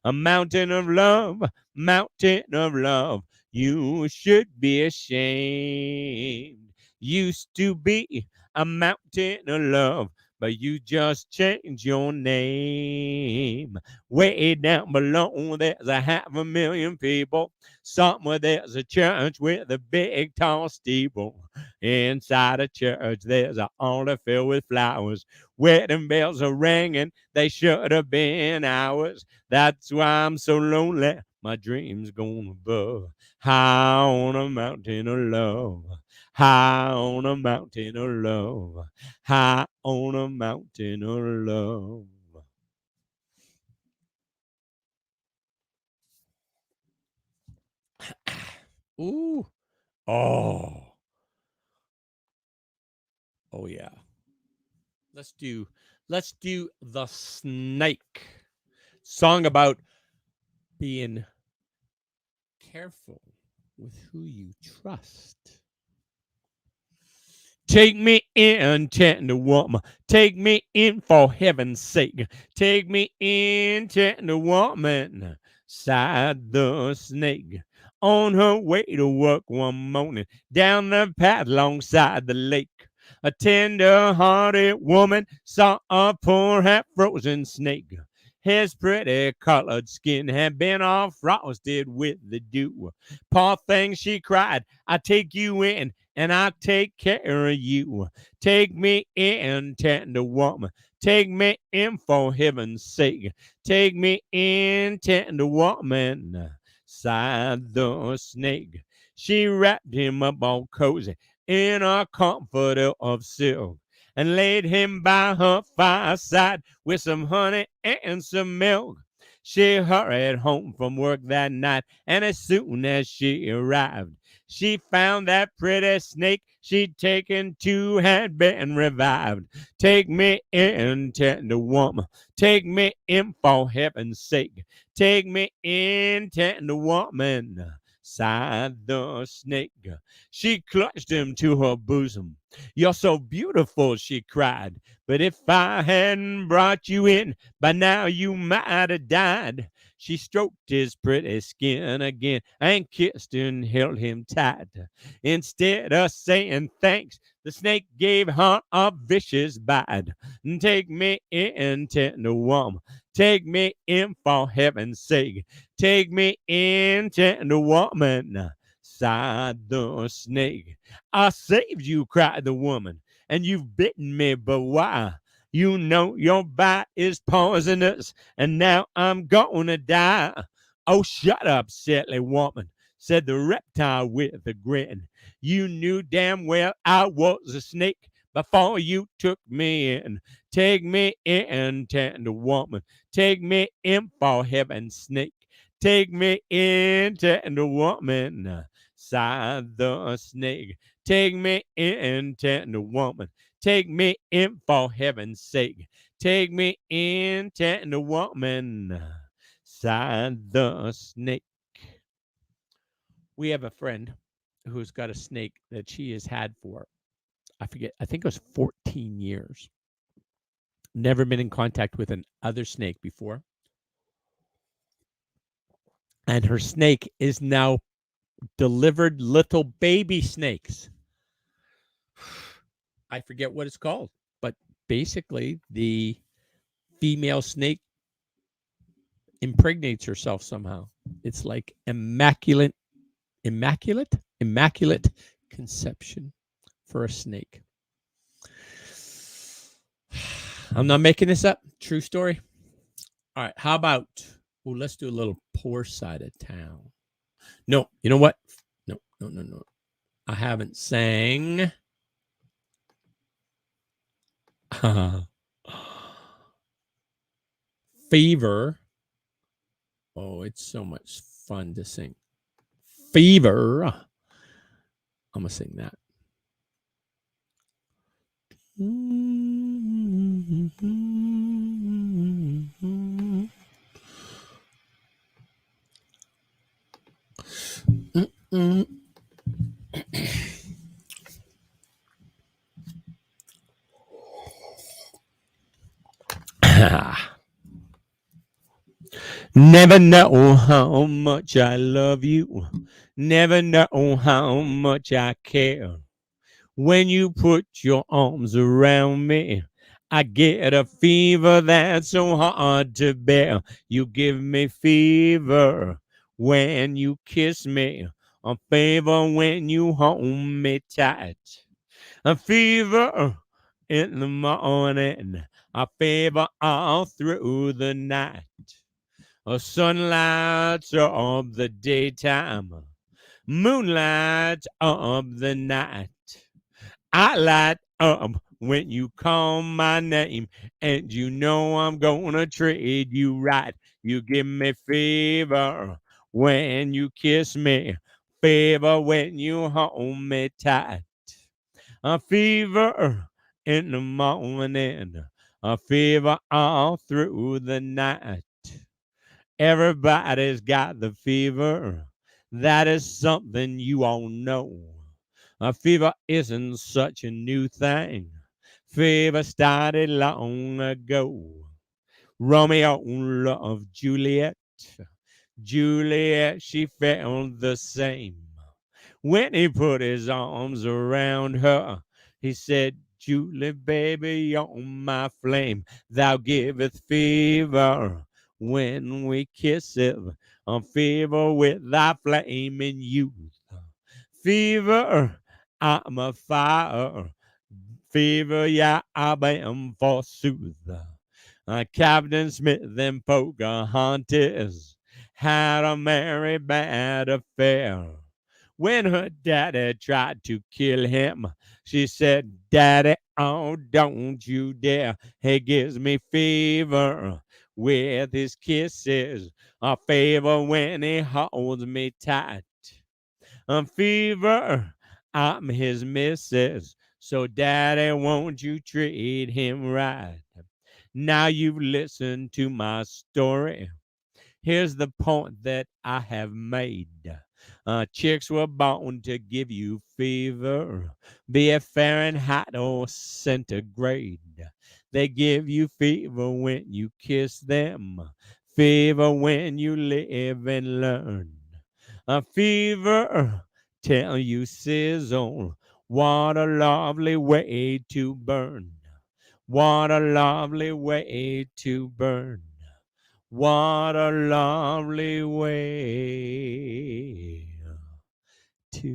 S1: A mountain of love, mountain of love. You should be ashamed. Used to be a mountain of love, but you just changed your name. Way down below, there's a 500,000 people. Somewhere there's a church with a big tall steeple. Inside a church, there's an altar filled with flowers. Wedding bells are ringing, they should have been ours. That's why I'm so lonely, my dreams gone above, high on a mountain of love. High on a mountain of love, high on a mountain of love. Ooh. Oh. Oh yeah. Let's do The Snake. Song about being careful with who you trust. Take me in, tender woman. Take me in for heaven's sake. Take me in, tender woman. Sighed the snake. On her way to work one morning, down the path alongside the lake, a tender-hearted woman saw a poor half-frozen snake. His pretty colored skin had been all frosted with the dew. Poor thing, she cried, I take you in and I'll take care of you. Take me in, tender woman. Take me in for heaven's sake. Take me in, tender woman, sighed the snake. She wrapped him up all cozy in a comforter of silk and laid him by her fireside with some honey and some milk. She hurried home from work that night, and as soon as she arrived, she found that pretty snake she'd taken to had been revived. Take me in, tender woman. Take me in for heaven's sake. Take me in, tender woman, sighed the snake. She clutched him to her bosom. You're so beautiful, she cried. But if I hadn't brought you in, by now you might have died. She stroked his pretty skin again and kissed and held him tight. Instead of saying thanks, the snake gave her a vicious bite. Take me in, tender woman. Take me in for heaven's sake. Take me in, tender woman, sighed the snake. I saved you, cried the woman, and you've bitten me, but why? You know your bite is poisonous, and now I'm gonna die. Oh, shut up, silly woman, said the reptile with a grin. You knew damn well I was a snake before you took me in. Take me in, tender woman. Take me in for heaven's snake. Take me in, tender woman, sighed the snake. Take me in, tender woman. Take me in for heaven's sake. Take me in, tender woman, sighed the snake. We have a friend who's got a snake that she has had for, I forget, I think it was 14 years. Never been in contact with an other snake before. And her snake is now delivered little baby snakes. I forget what it's called, but basically the female snake impregnates herself somehow. It's like immaculate conception for a snake. I'm not making this up. True story. All right. How about, let's do a little poor side of town. No, you know what? No. I haven't sang. Fever. Oh, it's so much fun to sing. Fever. I'm going to sing that. Never know how much I love you. Never know how much I care. When you put your arms around me, I get a fever that's so hard to bear. You give me fever when you kiss me, a fever when you hold me tight, a fever in the morning, a fever all through the night. A sunlight of the daytime, moonlight of the night. I light up when you call my name, and you know I'm gonna treat you right. You give me fever when you kiss me, fever when you hold me tight. A fever in the morning, a fever all through the night. Everybody's got the fever. That is something you all know. A fever isn't such a new thing. Fever started long ago. Romeo loved Juliet. Juliet, she felt the same. When he put his arms around her, he said, Julie, baby, you're my flame. Thou giveth fever when we kiss it. A fever with thy flaming youth. Fever, I'm a fire. Fever, yeah, I am forsooth. Captain Smith and Pocahontas had a merry bad affair. When her daddy tried to kill him, she said, Daddy, oh, don't you dare. He gives me fever with his kisses, a fever when he holds me tight. A fever, I'm his missus, so Daddy, won't you treat him right? Now you've listened to my story. Here's the point that I have made. Chicks were born to give you fever, be it Fahrenheit or centigrade. They give you fever when you kiss them, fever when you live and learn. A fever till you sizzle. What a lovely way to burn. What a lovely way to burn. What a lovely way to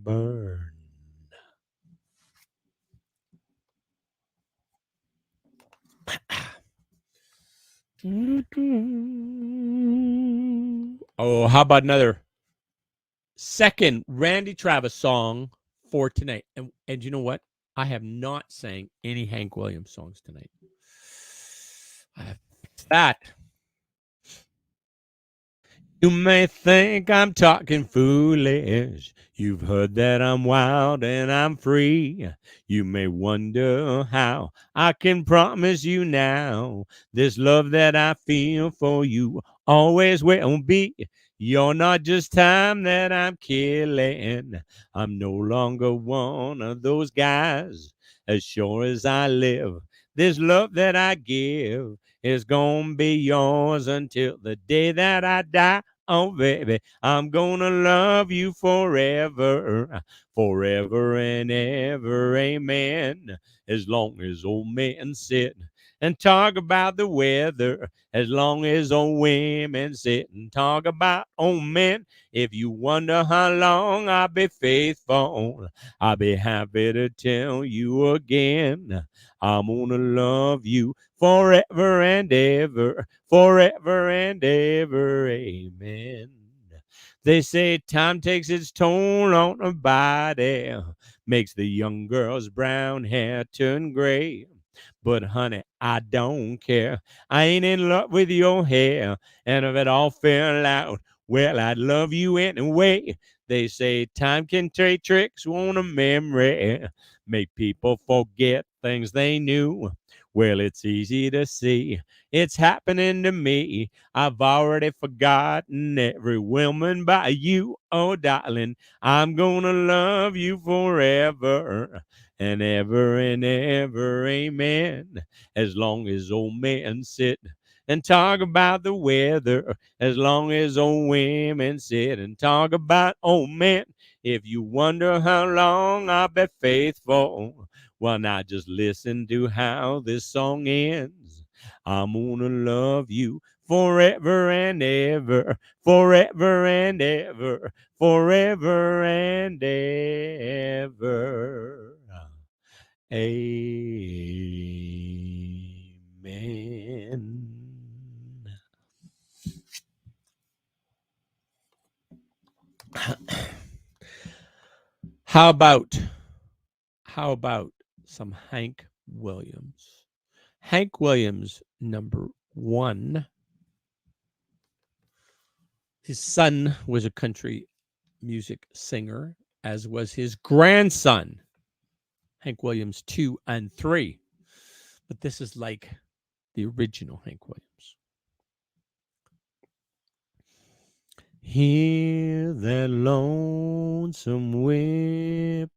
S1: burn. Oh, how about another second Randy Travis song for tonight? And you know what? I have not sang any Hank Williams songs tonight. I have fixed that. You may think I'm talking foolish. You've heard that I'm wild and I'm free. You may wonder how I can promise you now this love that I feel for you always will be. You're not just time that I'm killing. I'm no longer one of those guys. As sure as I live, this love that I give is gonna be yours until the day that I die. Oh, baby, I'm gonna love you forever, forever and ever, amen. As long as old men sit and talk about the weather, as long as old women sit and talk about old men. If you wonder how long I'll be faithful, I'll be happy to tell you again. I'm gonna love you forever and ever, forever and ever, amen. They say time takes its toll on a body, makes the young girl's brown hair turn gray. But honey, I don't care. I ain't in love with your hair. And if it all fell out, well, I'd love you anyway. They say time can play tricks on a memory, make people forget things they knew. Well, it's easy to see. It's happening to me. I've already forgotten every woman by you. Oh, darling, I'm gonna love you forever and ever, amen. As long as old men sit and talk about the weather, as long as old women sit and talk about old men. If you wonder how long I'll be faithful, well, now just listen to how this song ends. I'm gonna love you forever and ever, forever and ever, forever and ever. Amen. How about some Hank Williams? Hank Williams, number one. His son was a country music singer, as was his grandson, Hank Williams 2 and 3. But this is like the original Hank Williams. Hear that lonesome whippoorwill.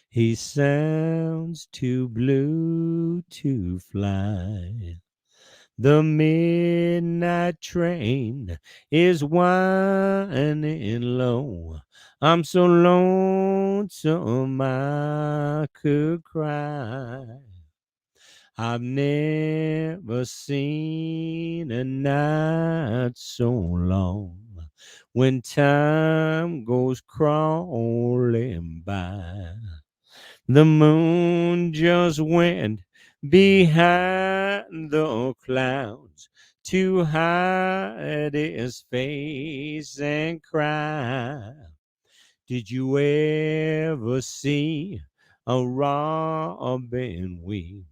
S1: He sounds too blue to fly. The midnight train is whining low. I'm so lonesome I could cry. I've never seen a night so long when time goes crawling by. The moon just went behind the clouds to hide his face and cry. Did you ever see a robin weep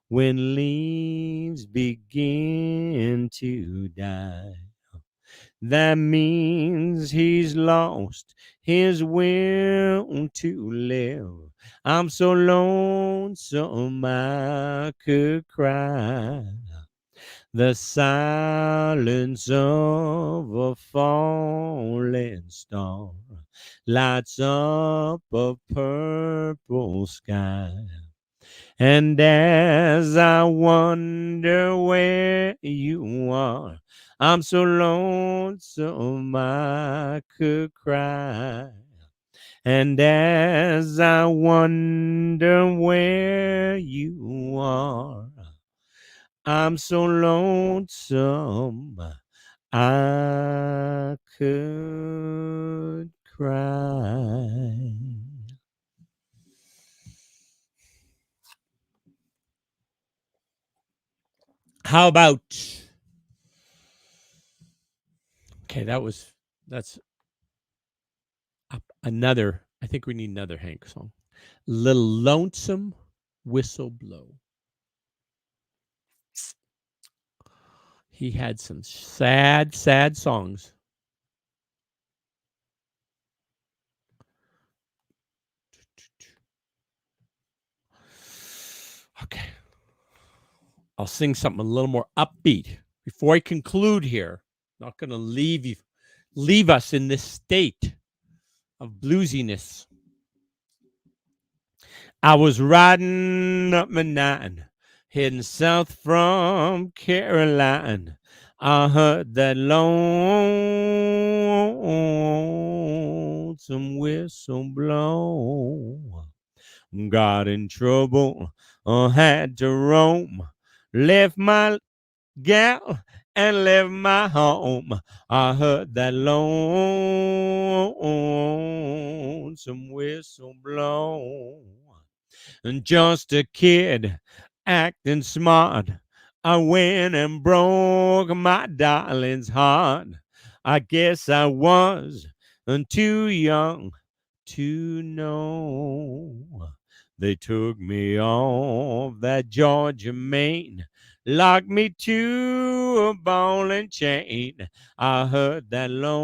S1: when leaves begin to die? That means he's lost his will to live. I'm so lonesome I could cry. The silence of a falling star lights up a purple sky. And as I wonder where you are, I'm so lonesome I could cry. And as I wonder where you are, I'm so lonesome I could cry. How about okay, that's another I think we need another Hank song. Little Lonesome Whistle Blow. He had some sad, sad songs. Okay. I'll sing something a little more upbeat before I conclude here. Not going to leave us in this state of bluesiness. I was riding up Manhattan, heading south from Caroline. I heard that lonesome whistle blow. Got in trouble, had to roam, left my gal and left my home. I heard that lonesome whistle blow. And just a kid acting smart, I went and broke my darling's heart. I guess I was too young to know. They took me off that Georgia main, locked me to a ball and chain. I heard that lonesome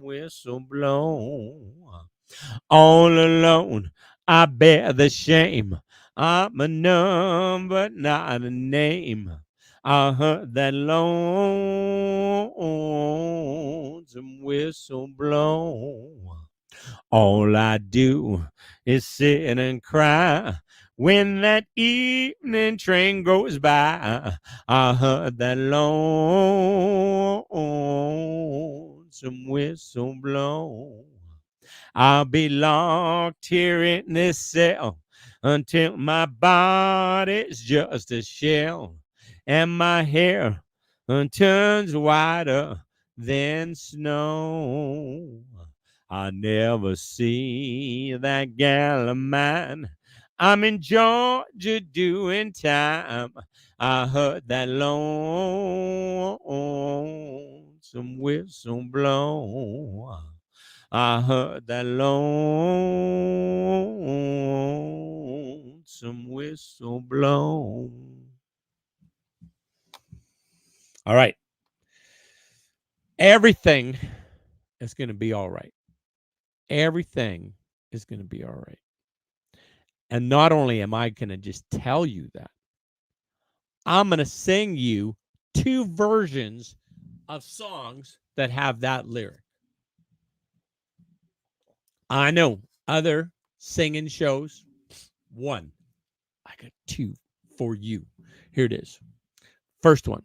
S1: whistle blow. All alone, I bear the shame. I'm a number, not a name. I heard that lonesome whistle blow. All I do is sit and cry when that evening train goes by. I heard that lonesome whistle blow. I'll be locked here in this cell until my body's just a shell and my hair turns whiter than snow. I never see that gal of mine. I'm in Georgia doing time. I heard that lonesome whistle blow. I heard that lonesome whistle blow. All right. Everything is going to be all right. Everything is going to be all right. And not only am I going to just tell you that, I'm going to sing you two versions of songs that have that lyric. I know other singing shows. One, I got two for you. Here it is. First one.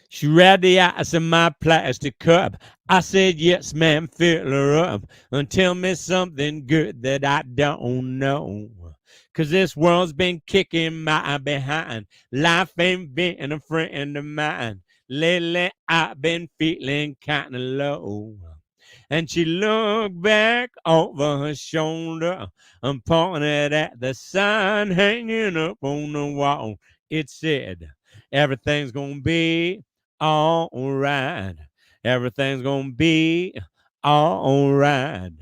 S1: She read the ice in my plastic cup. I said, yes, ma'am, fill her up and tell me something good that I don't know. 'Cause this world's been kicking my behind. Life ain't been a friend of mine. Lately, I've been feeling kind of low. And she looked back over her shoulder and pointed at the sign hanging up on the wall. It said, everything's gonna be all right. Everything's gonna be all right.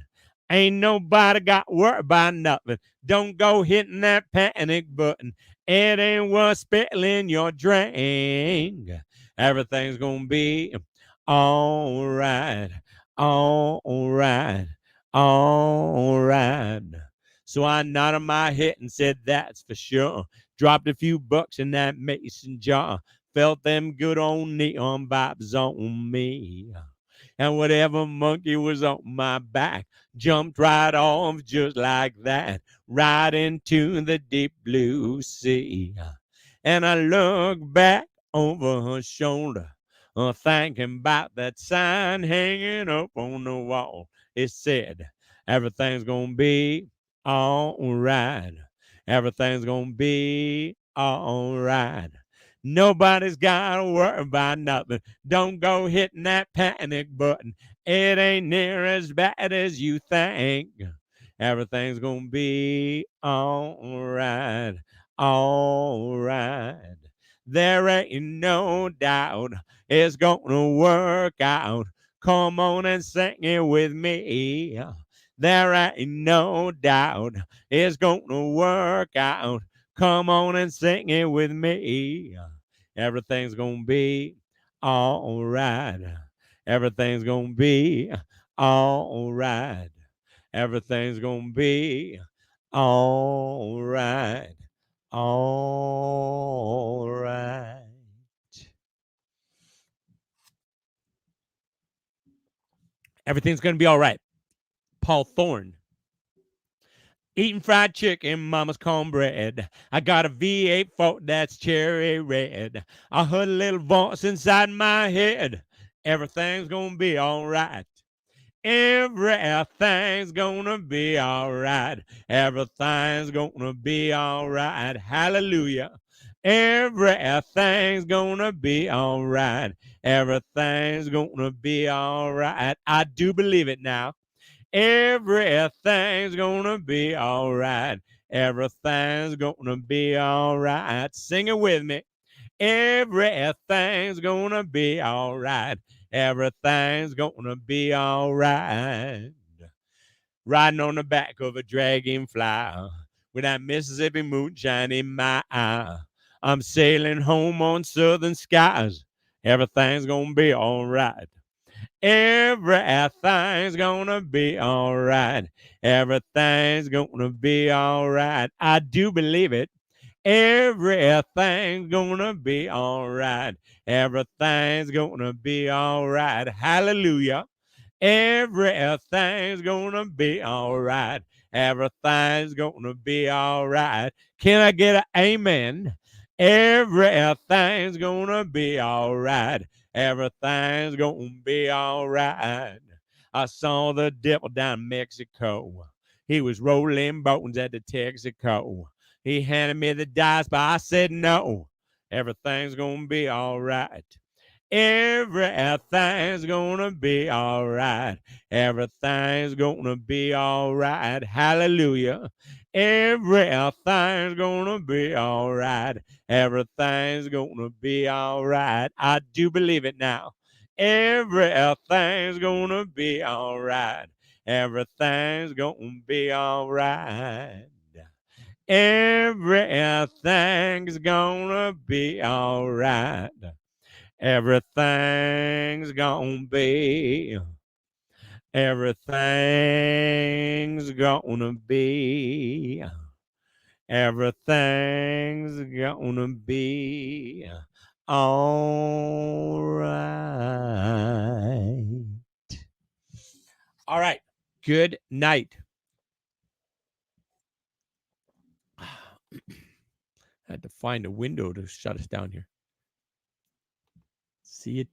S1: Ain't nobody got worried about nothing. Don't go hitting that panic button. It ain't worth spilling your drink. Everything's gonna be all right. All right. All right. So I nodded my head and said, that's for sure. Dropped a few bucks in that mason jar. Felt them good old neon vibes on me. And whatever monkey was on my back jumped right off just like that, right into the deep blue sea. And I looked back over her shoulder, thinking about that sign hanging up on the wall. It said, everything's gonna be all right. Everything's gonna be all right. Nobody's gotta worry about nothing. Don't go hitting that panic button. It ain't near as bad as you think. Everything's gonna be all right. All right. There ain't no doubt it's gonna work out. Come on and sing it with me. There ain't no doubt it's gonna work out. Come on and sing it with me. Everything's gonna be all right. Everything's gonna be all right. Everything's gonna be all right. All right. Everything's gonna be all right. Paul Thorne. Eating fried chicken, mama's cornbread. I got a V8 Ford that's cherry red. I heard a little voice inside my head. Everything's gonna be all right. Everything's gonna be all right. Everything's gonna be all right. Hallelujah. Everything's gonna be all right. Everything's gonna be all right. I do believe it now. Everything's gonna be all right. Everything's gonna be all right. Sing it with me. Everything's gonna be all right. Everything's gonna be all right. Riding on the back of a dragonfly with that Mississippi moonshine in my eye. I'm sailing home on southern skies. Everything's gonna be all right. Everything's gonna be all right. Everything's gonna be all right. I do believe it. Everything's gonna be all right. Everything's gonna be all right. Hallelujah. Everything's gonna be all right. Everything's gonna be all right. Can I get an amen? Everything's gonna be all right. Everything's gonna be all right. I saw the devil down in Mexico. He was rolling bones at the Texaco. He handed me the dice, but I said no. Everything's gonna be all right. Everything's gonna be all right. Everything's gonna be all right. Hallelujah. Everything's gonna be all right. Everything's gonna be all right. I do believe it now. Everything's gonna be all right. Everything's gonna be all right. Everything's gonna be all right. Everything's gonna be. Everything's gonna be. Everything's gonna be all right. All right. Good night. Had to find a window to shut us down here. See you tomorrow.